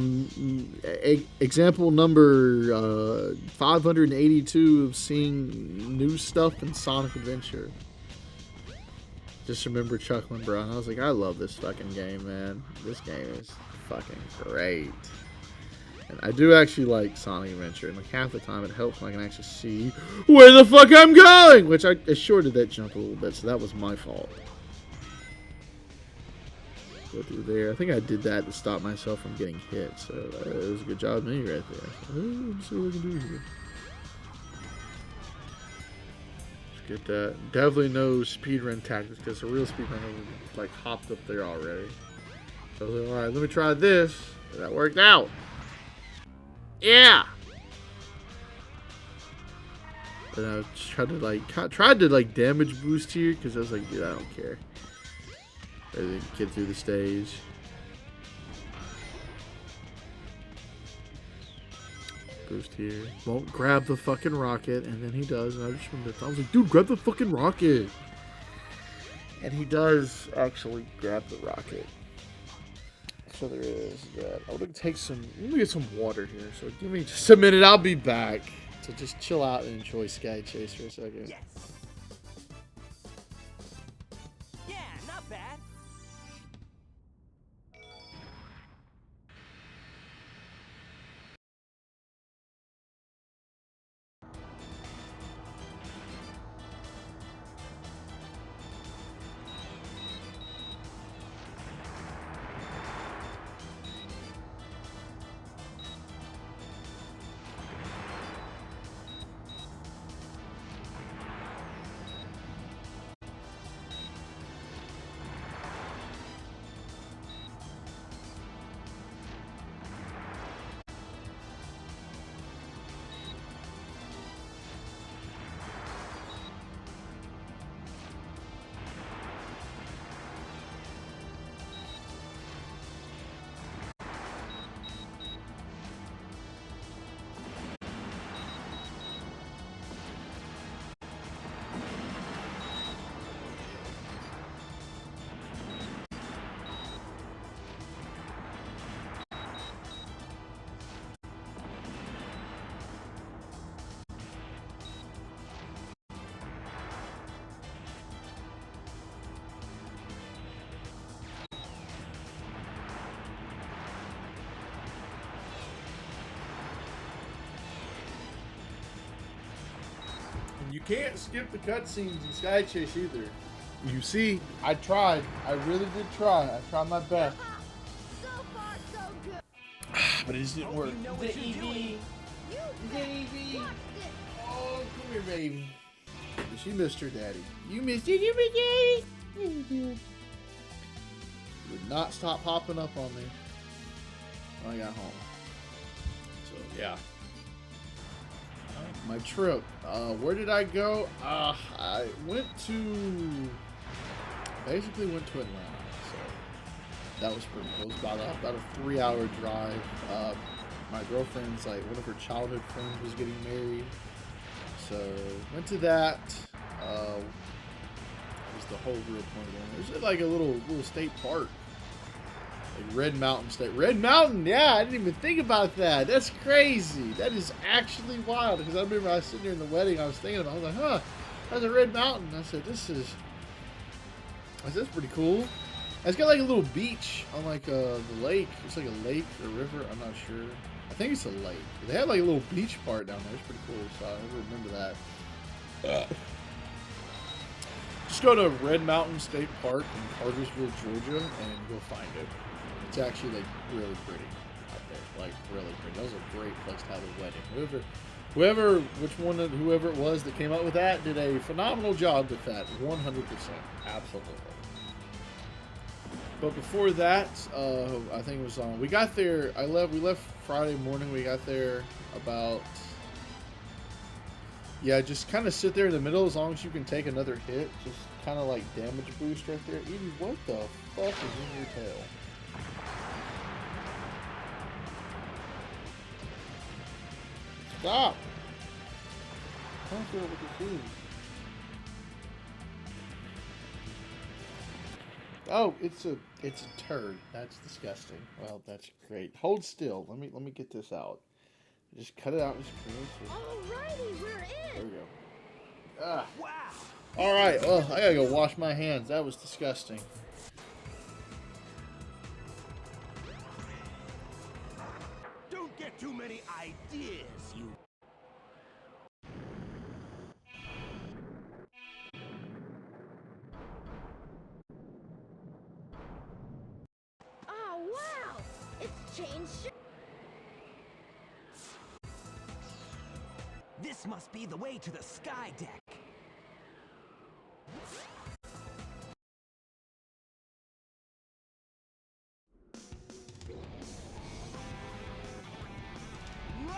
example number 582 of seeing new stuff in Sonic Adventure. Just remember chuckling, bro. And I was like, I love this fucking game, man. This game is fucking great. And I do actually like Sonic Adventure, and like half the time it helps when I can actually see where the fuck I'm going, which I sure did that jump a little bit, so that was my fault. Go through there. I think I did that to stop myself from getting hit, so it was a good job of me right there. Let's see what we can do here. Let's get that. Definitely no speedrun tactics, because the real speedrunner would like hopped up there already. So I was like, alright, let me try this. That worked out. Yeah! But I tried to like damage boost here, because I was like, dude, I don't care. I didn't get through the stage. Boost here. Won't grab the fucking rocket, and then he does, and I was like, dude, grab the fucking rocket! And he does actually grab the rocket. So there is that. I'm gonna take let me get some water here. So give me just a minute, I'll be back. So just chill out and enjoy Sky Chase for a second. Yes. Yeah, not bad. You can't skip the cutscenes in Sky Chase either. You see, I tried. I really did try. I tried my best. So far, so good. But it just didn't work. You know what you're doing. You Baby. watch this. Oh, come here, baby. She missed her daddy. You missed it, you missed daddy. Yeah, you did. Would not stop popping up on me when I got home. So, yeah. My trip. Where did I go? I basically went to Atlanta. So that was pretty cool. It was about a 3-hour drive. My girlfriend's one of her childhood friends was getting married. So went to that. That was the whole real point of going. There's like a little state park. Like Red Mountain State. Red Mountain, yeah, I didn't even think about that. That's crazy. That is actually wild. Because I remember I was sitting there in the wedding, I was thinking about it. I was like, huh, that's a Red Mountain. I said, that's pretty cool. It's got like a little beach on like the lake. It's like a lake or river, I'm not sure. I think it's a lake. They had like a little beach part down there. It's pretty cool, so I remember that. Just go to Red Mountain State Park in Cartersville, Georgia, and you'll find it. It's actually like really pretty out there, like really pretty. That was a great place to have a wedding. Whoever it was that came up with that did a phenomenal job with that. 100%, absolutely. But before that, I think it was on. We got there. We left Friday morning. We got there about. Yeah, just kind of sit there in the middle as long as you can take another hit. Just kind of like damage boost right there. Edie, what the fuck is in your tail? Stop! I don't feel what this is. Oh, it's a turd. That's disgusting. Well, that's great. Hold still. Let me get this out. Just cut it out. Alrighty, we're There in. we go. Ah. Wow. All right. Well, I gotta go wash my hands. That was disgusting. Don't get too many ideas, you. Oh, wow. It's changed. This must be the way to the sky deck. Whoa!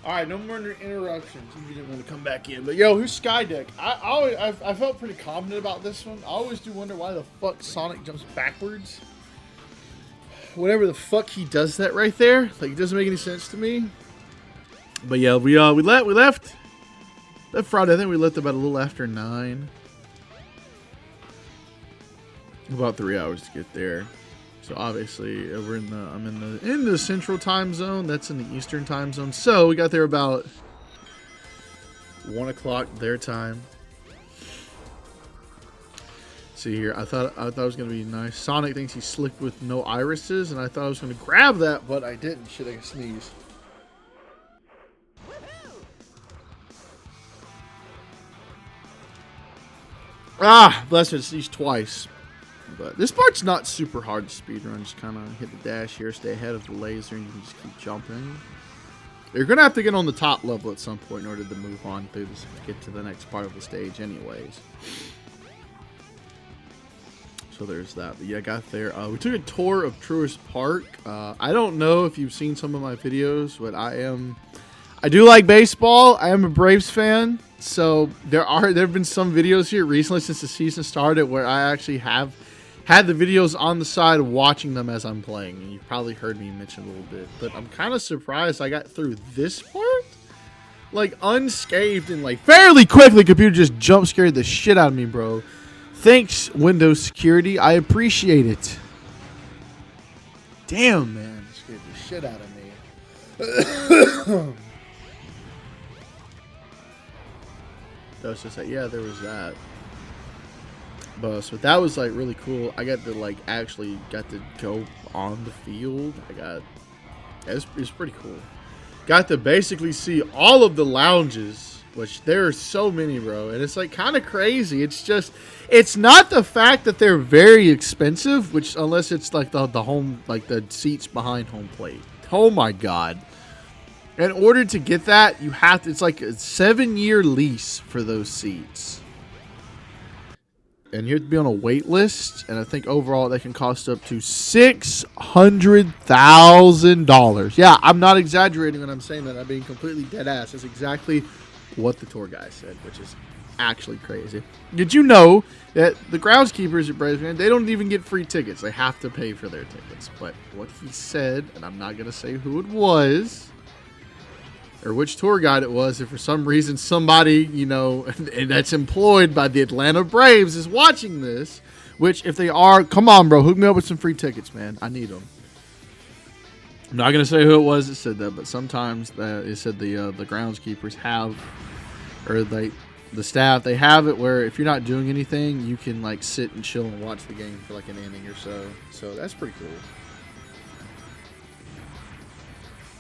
All right, no more interruptions. You didn't want to come back in, but yo, who's Skydeck? I felt pretty confident about this one. I always do wonder why the fuck Sonic jumps backwards. Whatever the fuck he does that right there, like it doesn't make any sense to me. But yeah, we left that Friday. I think we left about a little after 9. About 3 hours to get there. So obviously I'm in the central time zone. That's in the eastern time zone. So we got there about 1 o'clock their time. See here, I thought it was gonna be nice. Sonic thinks he's slick with no irises, and I thought I was gonna grab that, but I didn't. Shit, I can sneeze. Ah, bless it, sneezed twice. But this part's not super hard to speedrun. Just kind of hit the dash here, stay ahead of the laser, and you can just keep jumping. You're going to have to get on the top level at some point in order to move on through this, get to the next part of the stage anyways. So there's that. But yeah, I got there. We took a tour of Truist Park. I don't know if you've seen some of my videos, but I do like baseball. I am a Braves fan. So there have been some videos here recently since the season started where I actually have had the videos on the side watching them as I'm playing, and you've probably heard me mention a little bit, but I'm kind of surprised I got through this part like unscathed and like fairly quickly. Computer just jump scared the shit out of me, bro. Thanks, Windows security. I appreciate it. Damn, man, it scared the shit out of me. That was just like, yeah, there was that. So that was like really cool. I got to like actually got to go on the field. It was pretty cool. Got to basically see all of the lounges, which there are so many, bro. And it's like kind of crazy. It's not the fact that they're very expensive, which unless it's like the home, like the seats behind home plate. Oh my God. In order to get that, you have to, it's like a 7-year lease for those seats. And you have to be on a wait list, and I think overall they can cost up to $600,000. Yeah, I'm not exaggerating when I'm saying that. I'm being completely dead ass. That's exactly what the tour guy said, which is actually crazy. Did you know that the groundskeepers at Braves, they don't even get free tickets? They have to pay for their tickets. But what he said, and I'm not going to say who it was, or which tour guide it was, if for some reason somebody, and that's employed by the Atlanta Braves is watching this, which if they are, come on, bro, hook me up with some free tickets, man. I need them. I'm not going to say who it was that said that, but sometimes it said the groundskeepers have, or the staff, they have it where if you're not doing anything, you can like sit and chill and watch the game for like an inning or so. So that's pretty cool.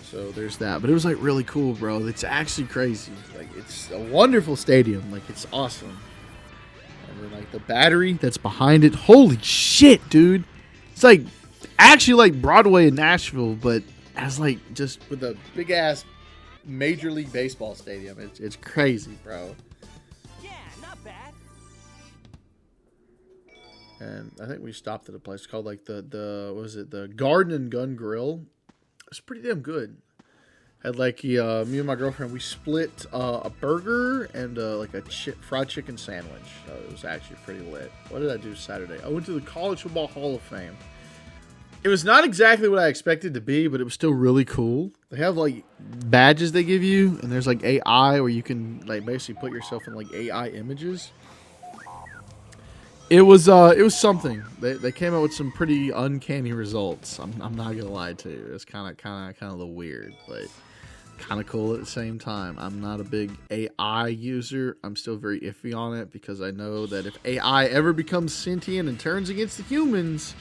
So there's that. But it was like really cool, bro. It's actually crazy. Like it's a wonderful stadium. Like it's awesome. And then like the battery that's behind it. Holy shit, dude. It's like actually like Broadway in Nashville, but as like just with a big ass Major League Baseball stadium. It's crazy, bro. Yeah, not bad. And I think we stopped at a place called like the what was it? The Garden and Gun Grill. It's pretty damn good. Had like me and my girlfriend, we split a burger and like a fried chicken sandwich. So it was actually pretty lit. What did I do Saturday? I went to the College Football Hall of Fame. It was not exactly what I expected to be, but it was still really cool. They have like badges they give you, and there's like AI where you can like basically put yourself in like AI images. It was something. They came out with some pretty uncanny results. I'm not gonna lie to you. It's kind of a little weird, but kind of cool at the same time. I'm not a big AI user. I'm still very iffy on it because I know that if AI ever becomes sentient and turns against the humans,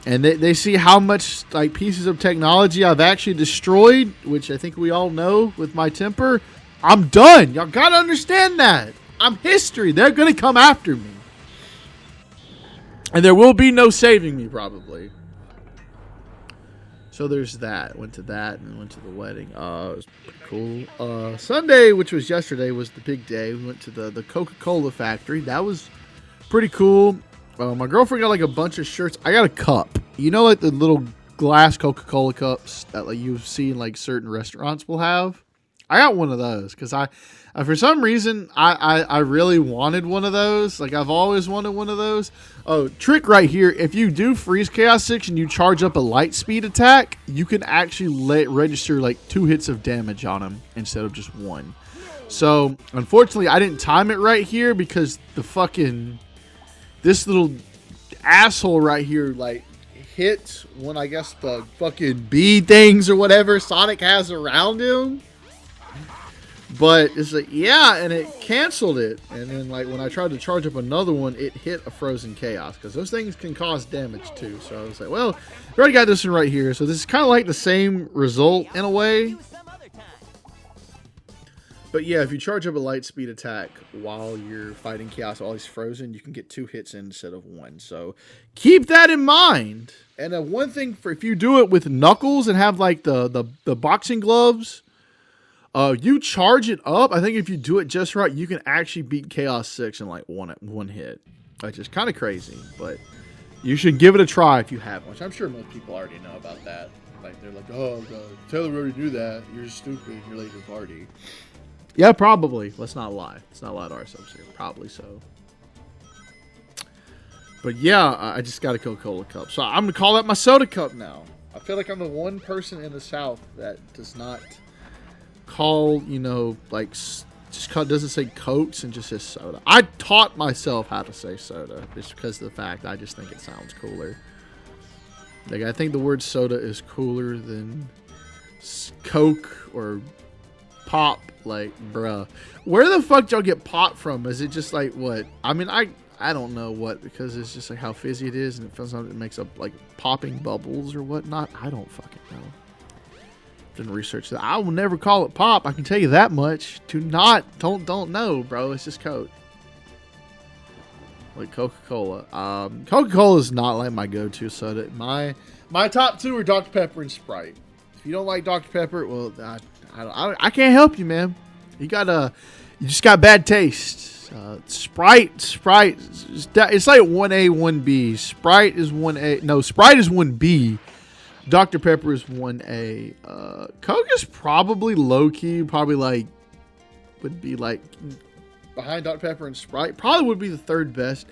and they see how much like pieces of technology I've actually destroyed, which I think we all know with my temper, I'm done. Y'all gotta understand that. I'm history. They're gonna come after me. And there will be no saving me, probably. So there's that. Went to that and went to the wedding. It was pretty cool. Sunday, which was yesterday, was the big day. We went to the Coca-Cola factory. That was pretty cool. My girlfriend got like a bunch of shirts. I got a cup. You know, like the little glass Coca-Cola cups that like you see in like certain restaurants will have? I got one of those because for some reason, I really wanted one of those. Like, I've always wanted one of those. Oh, trick right here. If you do freeze Chaos 6 and you charge up a light speed attack, you can actually register, like, 2 hits of damage on him instead of just 1. So, unfortunately, I didn't time it right here because this little asshole right here, like, hit one, I guess, the fucking bee things or whatever Sonic has around him. But it's like, yeah, and it canceled it. And then, like, when I tried to charge up another one, it hit a frozen chaos. Because those things can cause damage, too. So I was like, well, we already got this one right here. So this is kind of like the same result in a way. But yeah, if you charge up a light speed attack while you're fighting chaos while he's frozen, you can get 2 hits instead of 1. So keep that in mind. And one thing, for if you do it with Knuckles and have, like, the boxing gloves, you charge it up. I think if you do it just right, you can actually beat Chaos 6 in like one hit, which is kind of crazy. But you should give it a try if you haven't, which I'm sure most people already know about that. Like they're like, oh, God, Taylor already knew that. You're stupid. You're late to the party. Yeah, probably. Let's not lie. Let's not lie to ourselves here. Probably so. But yeah, I just got a Coca-Cola cup. So I'm going to call that my soda cup now. I feel like I'm the one person in the South that does not call, like, just doesn't say Cokes and just says soda. I taught myself how to say soda just because of the fact I just think it sounds cooler. Like, I think the word soda is cooler than Coke or pop. Like, bruh, where the fuck y'all get pop from? Is it just like what? I mean, I I don't know what, because it's just like how fizzy it is, and it feels like it makes up like popping bubbles or whatnot. I don't fucking know. Didn't research that. I will never call it pop. I can tell you that much. Don't know, bro. It's just Coke. Like Coca-Cola. Coca-Cola is not like my go-to soda. My top two are Dr. Pepper and Sprite. If you don't like Dr. Pepper, well, I can't help you, man. You just got bad taste. Sprite, it's like 1A, 1B. Sprite is 1A. No, Sprite is 1B. Dr. Pepper is 1A. Coke is probably low-key, would be like behind Dr. Pepper and Sprite. Probably would be the third best.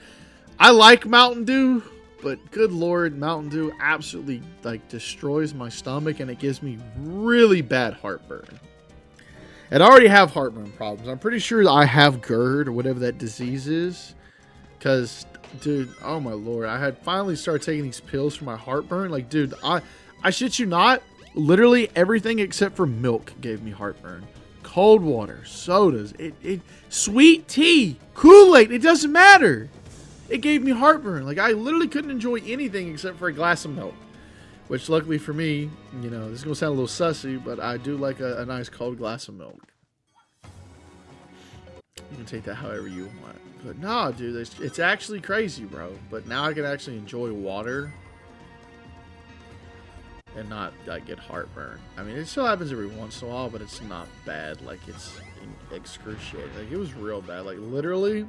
I like Mountain Dew, but good Lord, Mountain Dew absolutely like destroys my stomach, and it gives me really bad heartburn. And I already have heartburn problems. I'm pretty sure I have GERD or whatever that disease is. Because, dude, oh my Lord. I had finally started taking these pills for my heartburn. Like, dude, I shit you not. Literally everything except for milk gave me heartburn. Cold water, sodas, sweet tea, Kool-Aid, it doesn't matter. It gave me heartburn. Like, I literally couldn't enjoy anything except for a glass of milk. Which, luckily for me, you know, this is going to sound a little sussy, but I do like a nice cold glass of milk. You can take that however you want. But nah, dude, it's actually crazy, bro. But now I can actually enjoy water and not like get heartburn. I mean, it still happens every once in a while, but it's not bad. Like, it's excruciating. Like, it was real bad. Like, literally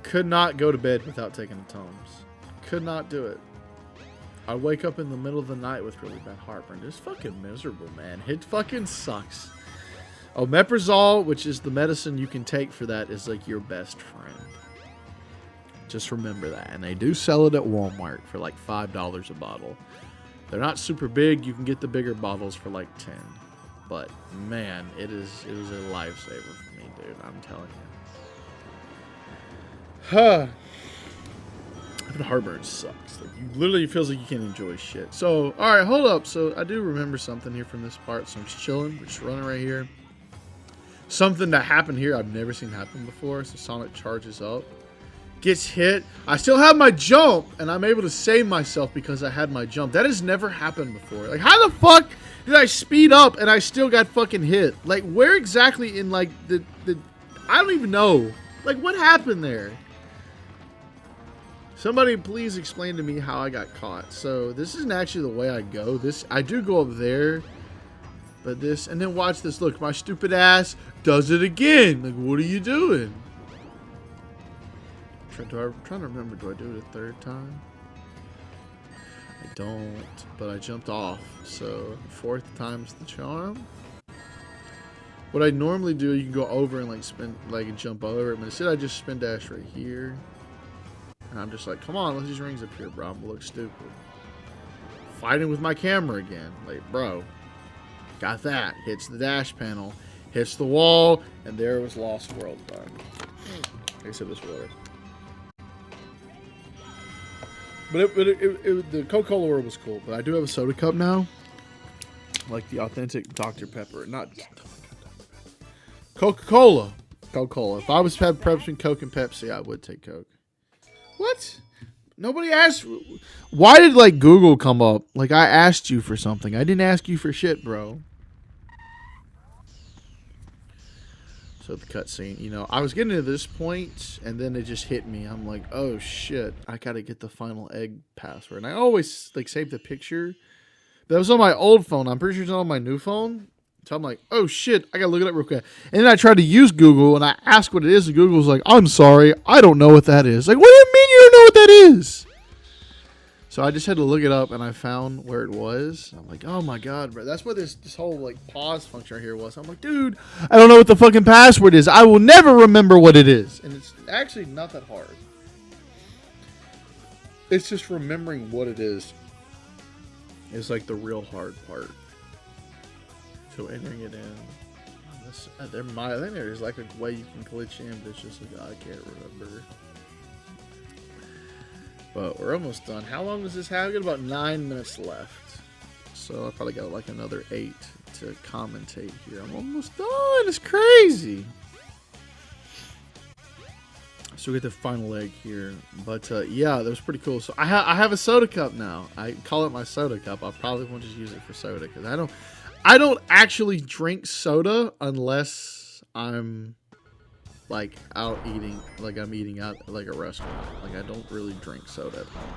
could not go to bed without taking the Tums. Could not do it. I wake up in the middle of the night with really bad heartburn. It's fucking miserable, man. It fucking sucks. Omeprazole, which is the medicine you can take for that, is like your best friend. Just remember that. And they do sell it at Walmart for like $5 a bottle. They're not super big. You can get the bigger bottles for like 10. But man, it was a lifesaver for me, dude. I'm telling you. Huh. Having heartburn sucks. Like, you literally feels like you can't enjoy shit. So, all right, hold up. So I do remember something here from this part. So I'm just chilling. We're just running right here. Something that happened here I've never seen happen before. So Sonic charges up, gets hit. I still have my jump, and I'm able to save myself because I had my jump. That has never happened before. Like, how the fuck did I speed up and I still got fucking hit? Like, where exactly in like the I don't even know. Like, what happened there? Somebody please explain to me how I got caught. So this isn't actually the way I go. I do go up there, but this, and then watch this. Look, my stupid ass does it again. Like, what are you doing? I'm trying to remember. Do I do it a third time? I don't, but I jumped off. So fourth time's the charm. What I normally do, you can go over and like spin, like jump over it. But instead, I just spin dash right here. And I'm just like, come on, let these rings appear, bro. I'm gonna look stupid. Fighting with my camera again. Like, bro. Got that. Hits the dash panel. Hits the wall. And there was Lost World done. I said this word. But the Coca-Cola world was cool. But I do have a soda cup now. Like the authentic Dr. Pepper. Not Coca-Cola. Coca-Cola. If I was to have between Coke and Pepsi, I would take Coke. What? Nobody asked. Why did like Google come up? Like, I asked you for something. I didn't ask you for shit, bro. So the cutscene, you know, I was getting to this point, and then it just hit me. I'm like, oh shit, I gotta get the final egg password. And I always like save the picture. That was on my old phone. I'm pretty sure it's on my new phone. So I'm like, oh shit, I gotta look it up real quick. And then I tried to use Google, and I asked what it is, and Google's like, I'm sorry, I don't know what that is. Like, what do you mean you don't know what that is? So I just had to look it up, and I found where it was. I'm like, oh my god, bro. That's what this whole like pause function right here was. I'm like, dude, I don't know what the fucking password is. I will never remember what it is. And it's actually not that hard. It's just remembering what it is like the real hard part. So entering it in. I think there's like a way you can glitch in, but it's just like, I can't remember. But we're almost done. How long does this have? We got about 9 minutes left. So I probably got like another 8 to commentate here. I'm almost done. It's crazy. So we get the final leg here, but yeah, that was pretty cool. So I have a soda cup now. I call it my soda cup. I probably won't just use it for soda because I don't actually drink soda unless I'm like out eating, like I'm eating out like a restaurant. Like I don't really drink soda at home.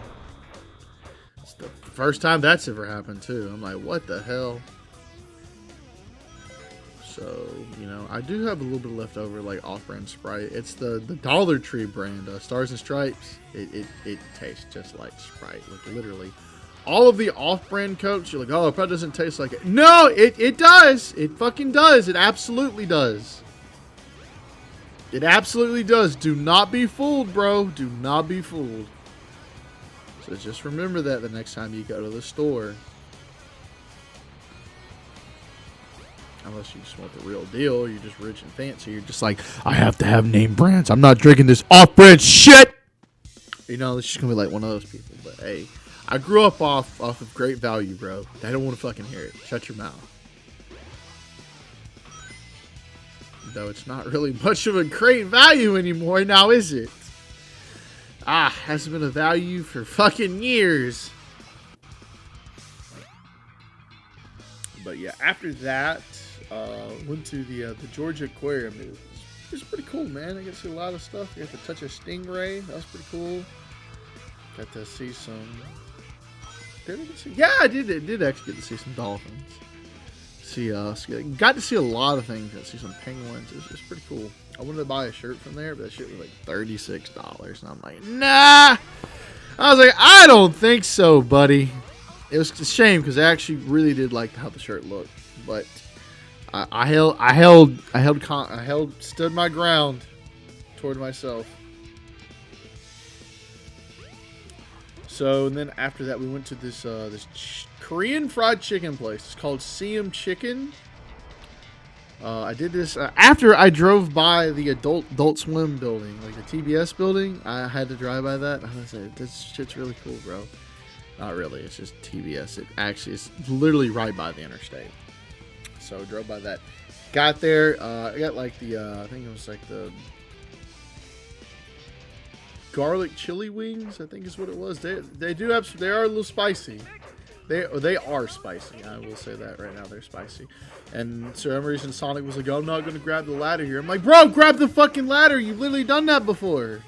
It's the first time that's ever happened too. I'm like, what the hell? So, you know, I do have a little bit left over, like off-brand Sprite. It's the Dollar Tree brand, Stars and Stripes. It tastes just like Sprite, like literally. All of the off-brand Cokes, you're like, oh, it probably doesn't taste like it. No, it does. It fucking does. It absolutely does. It absolutely does. Do not be fooled, bro. Do not be fooled. So just remember that the next time you go to the store. Unless you just want the real deal, you're just rich and fancy. You're just like, I have to have name brands. I'm not drinking this off-brand shit. You know, it's just gonna be like one of those people. But hey, I grew up off of great value, bro. I don't want to fucking hear it. Shut your mouth. Though it's not really much of a great value anymore now, is it? Hasn't been a value for fucking years. But yeah, after that, went to the Georgia Aquarium. It was pretty cool, man. I got to see a lot of stuff. I got to touch a stingray. That was pretty cool. Got to see some. Did I get to see? Yeah, I did actually get to see some dolphins. Got to see a lot of things. Got to see some penguins. It was pretty cool. I wanted to buy a shirt from there, but that shit was like $36, and I'm like, nah. I was like, I don't think so, buddy. It was a shame because I actually really did like how the shirt looked, but I stood my ground toward myself. So and then after that, we went to this Korean fried chicken place. It's called CM Chicken. I did this after I drove by the Adult Swim building, like the TBS building. I had to drive by that. I was like, this shit's really cool, bro. Not really. It's just TBS. It actually is literally right by the interstate. So drove by that. Got there. I got like the I think it was like the garlic chili wings. I think is what it was. They do have. They are a little spicy. They are spicy. I will say that right now. They're spicy. And for some reason, Sonic was like, "I'm not going to grab the ladder here." I'm like, "Bro, grab the fucking ladder. You've literally done that before."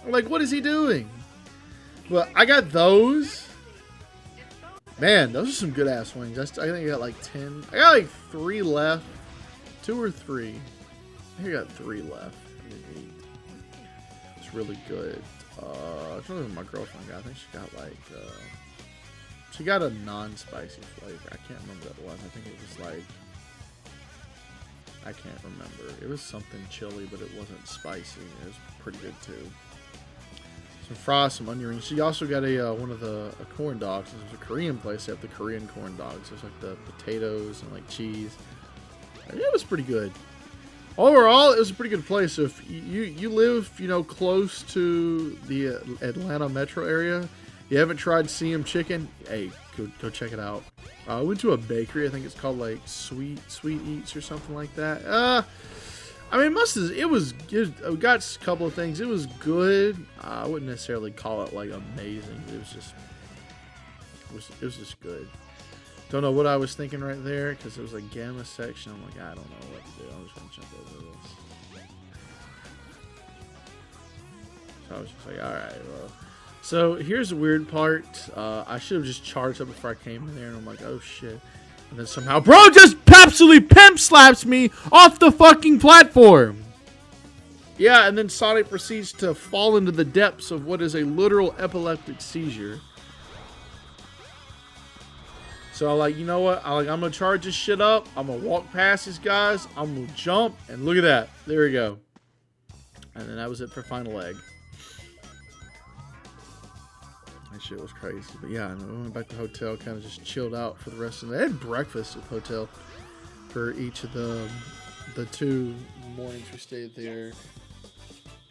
I'm like, "What is he doing?" But I got those. Man, those are some good ass wings. I think I got like 10. I got like 3 left. 2 or 3. I think I got 3 left. It's really good. I don't know what my girlfriend got. I think she got like she got a non-spicy flavor. I can't remember what it was. I think it was like, I can't remember. It was something chili, but it wasn't spicy. It was pretty good too. Some fries, some onion rings. She also got one of the corn dogs. It was a Korean place. They have the Korean corn dogs. There's like the potatoes and like cheese. It was pretty good. Overall, it was a pretty good place. So if you live, you know, close to the Atlanta metro area, you haven't tried CM Chicken, hey, go check it out. I went to a bakery. I think it's called like Sweet Eats or something like that. I mean, it got a couple of things. It was good. I wouldn't necessarily call it like amazing. It was just good. Don't know what I was thinking right there because it was a gamma section. I'm like, I don't know what to do. I'm just gonna jump over this. So I was just like, all right, well. So here's the weird part. I should have just charged up before I came in there, and I'm like, oh shit. And then somehow, bro just absolutely pimp slaps me off the fucking platform. Yeah, and then Sonic proceeds to fall into the depths of what is a literal epileptic seizure. So I'm like, you know what? I'm going to charge this shit up. I'm going to walk past these guys. I'm going to jump. And look at that. There we go. And then that was it for final leg. That shit was crazy. But yeah, we went back to the hotel, kind of just chilled out for the rest of the day. I had breakfast at the hotel for each of the 2 mornings we stayed there.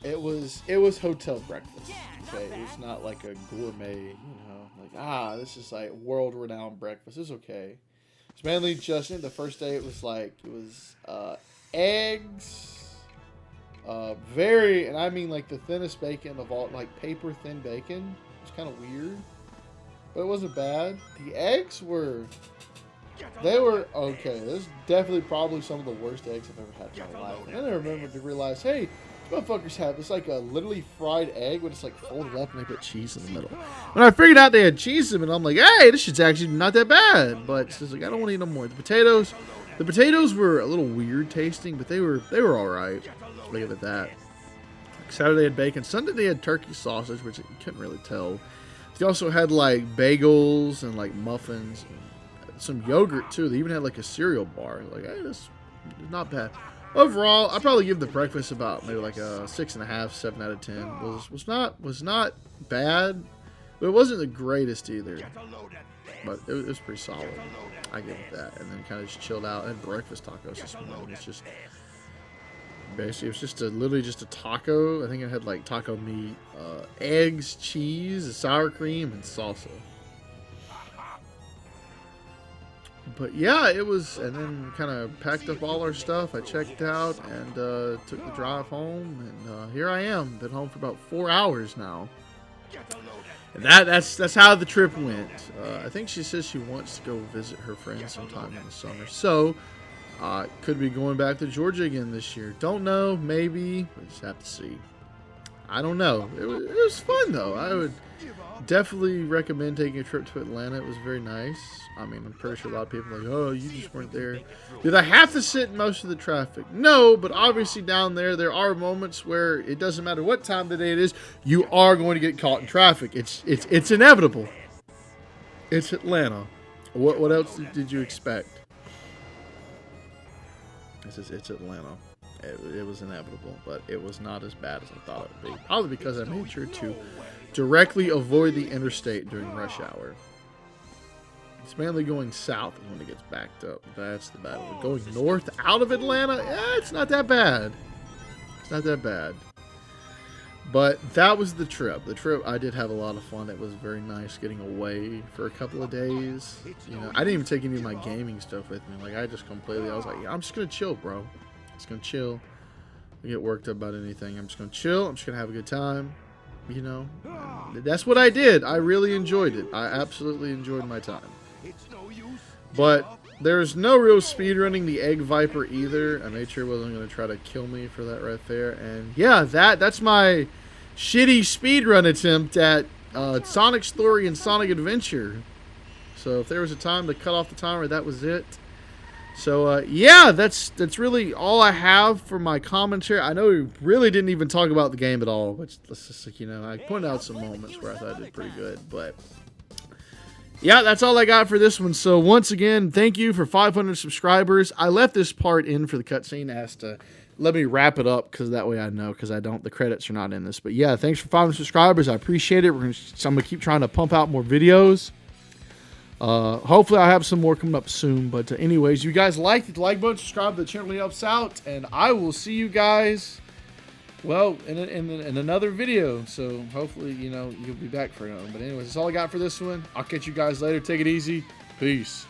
It was hotel breakfast. Okay, it was not like a gourmet, you know, like this is like world-renowned breakfast. It's okay. It's mainly just the first day. It was eggs, Very, and I mean like the thinnest bacon of all, like paper thin bacon. It's kind of weird, but it wasn't bad. The eggs were, they were okay. This is definitely probably some of the worst eggs I've ever had in my life. And then I remembered to realize, hey, motherfuckers have, it's like a literally fried egg when it's like folded up and they put cheese in the middle. When I figured out they had cheese in it, I'm like, hey, this shit's actually not that bad. But it's just like, I don't want to eat no more. The potatoes were a little weird tasting, but they were all right. Leave it at that. Saturday had bacon. Sunday they had turkey sausage, which you couldn't really tell. They also had like bagels and like muffins, and some yogurt too. They even had like a cereal bar. Like, hey, this is not bad. Overall, I'd probably give the breakfast about maybe like a 6.5, 7 out of 10. Was not bad, but it wasn't the greatest either. But it was pretty solid. I give it that. And then kind of just chilled out. I had breakfast tacos this morning. It's just basically, it was just literally just a taco. I think it had like taco meat, eggs, cheese, sour cream, and salsa. But yeah, it was, and then kind of packed up all our stuff. I checked out and took the drive home, and here I am. Been home for about 4 hours now. And that's how the trip went. I think she says she wants to go visit her friends sometime in the summer. So, could be going back to Georgia again this year. Don't know, maybe. We just have to see. I don't know. It was fun though. I would definitely recommend taking a trip to Atlanta. It was very nice. I mean, I'm pretty sure a lot of people are like, oh, you just weren't there. Did I have to sit in most of the traffic? No, but obviously down there are moments where it doesn't matter what time of the day it is, you are going to get caught in traffic. It's inevitable. It's Atlanta. What else did you expect? It's Atlanta. It was inevitable, but it was not as bad as I thought it would be. Probably because I made sure to directly avoid the interstate during rush hour. It's mainly going south when it gets backed up. That's the bad one. Going north out of Atlanta, it's not that bad. It's not that bad. But that was the trip. The trip, I did have a lot of fun. It was very nice getting away for a couple of days. You know, I didn't even take any of my gaming stuff with me. Like, I was like, I'm just going to chill, bro. Just going to chill. I get worked up about anything. I'm just going to chill. I'm just going to have a good time. You know, and that's what I did. I really enjoyed it. I absolutely enjoyed my time. But there's no real speedrunning the Egg Viper either. I made sure it wasn't going to try to kill me for that right there. And yeah, that's my shitty speedrun attempt at Sonic Story and Sonic Adventure. So if there was a time to cut off the timer, that was it. So yeah, that's really all I have for my commentary. I know we really didn't even talk about the game at all, which let's just, you know, I pointed out some moments where I thought I did pretty good, but yeah, that's all I got for this one. So once again, thank you for 500 subscribers. I left this part in for the cutscene as to let me wrap it up, because that way I know, because the credits are not in this. But yeah, thanks for 500 subscribers. I appreciate it. I'm gonna keep trying to pump out more videos. Hopefully I'll have some more coming up soon. But anyways, you guys hit the like button, subscribe to the channel, really helps out, and I will see you guys, well, in another video. So hopefully, you know, you'll be back for another one. But anyways, that's all I got for this one. I'll catch you guys later. Take it easy. Peace.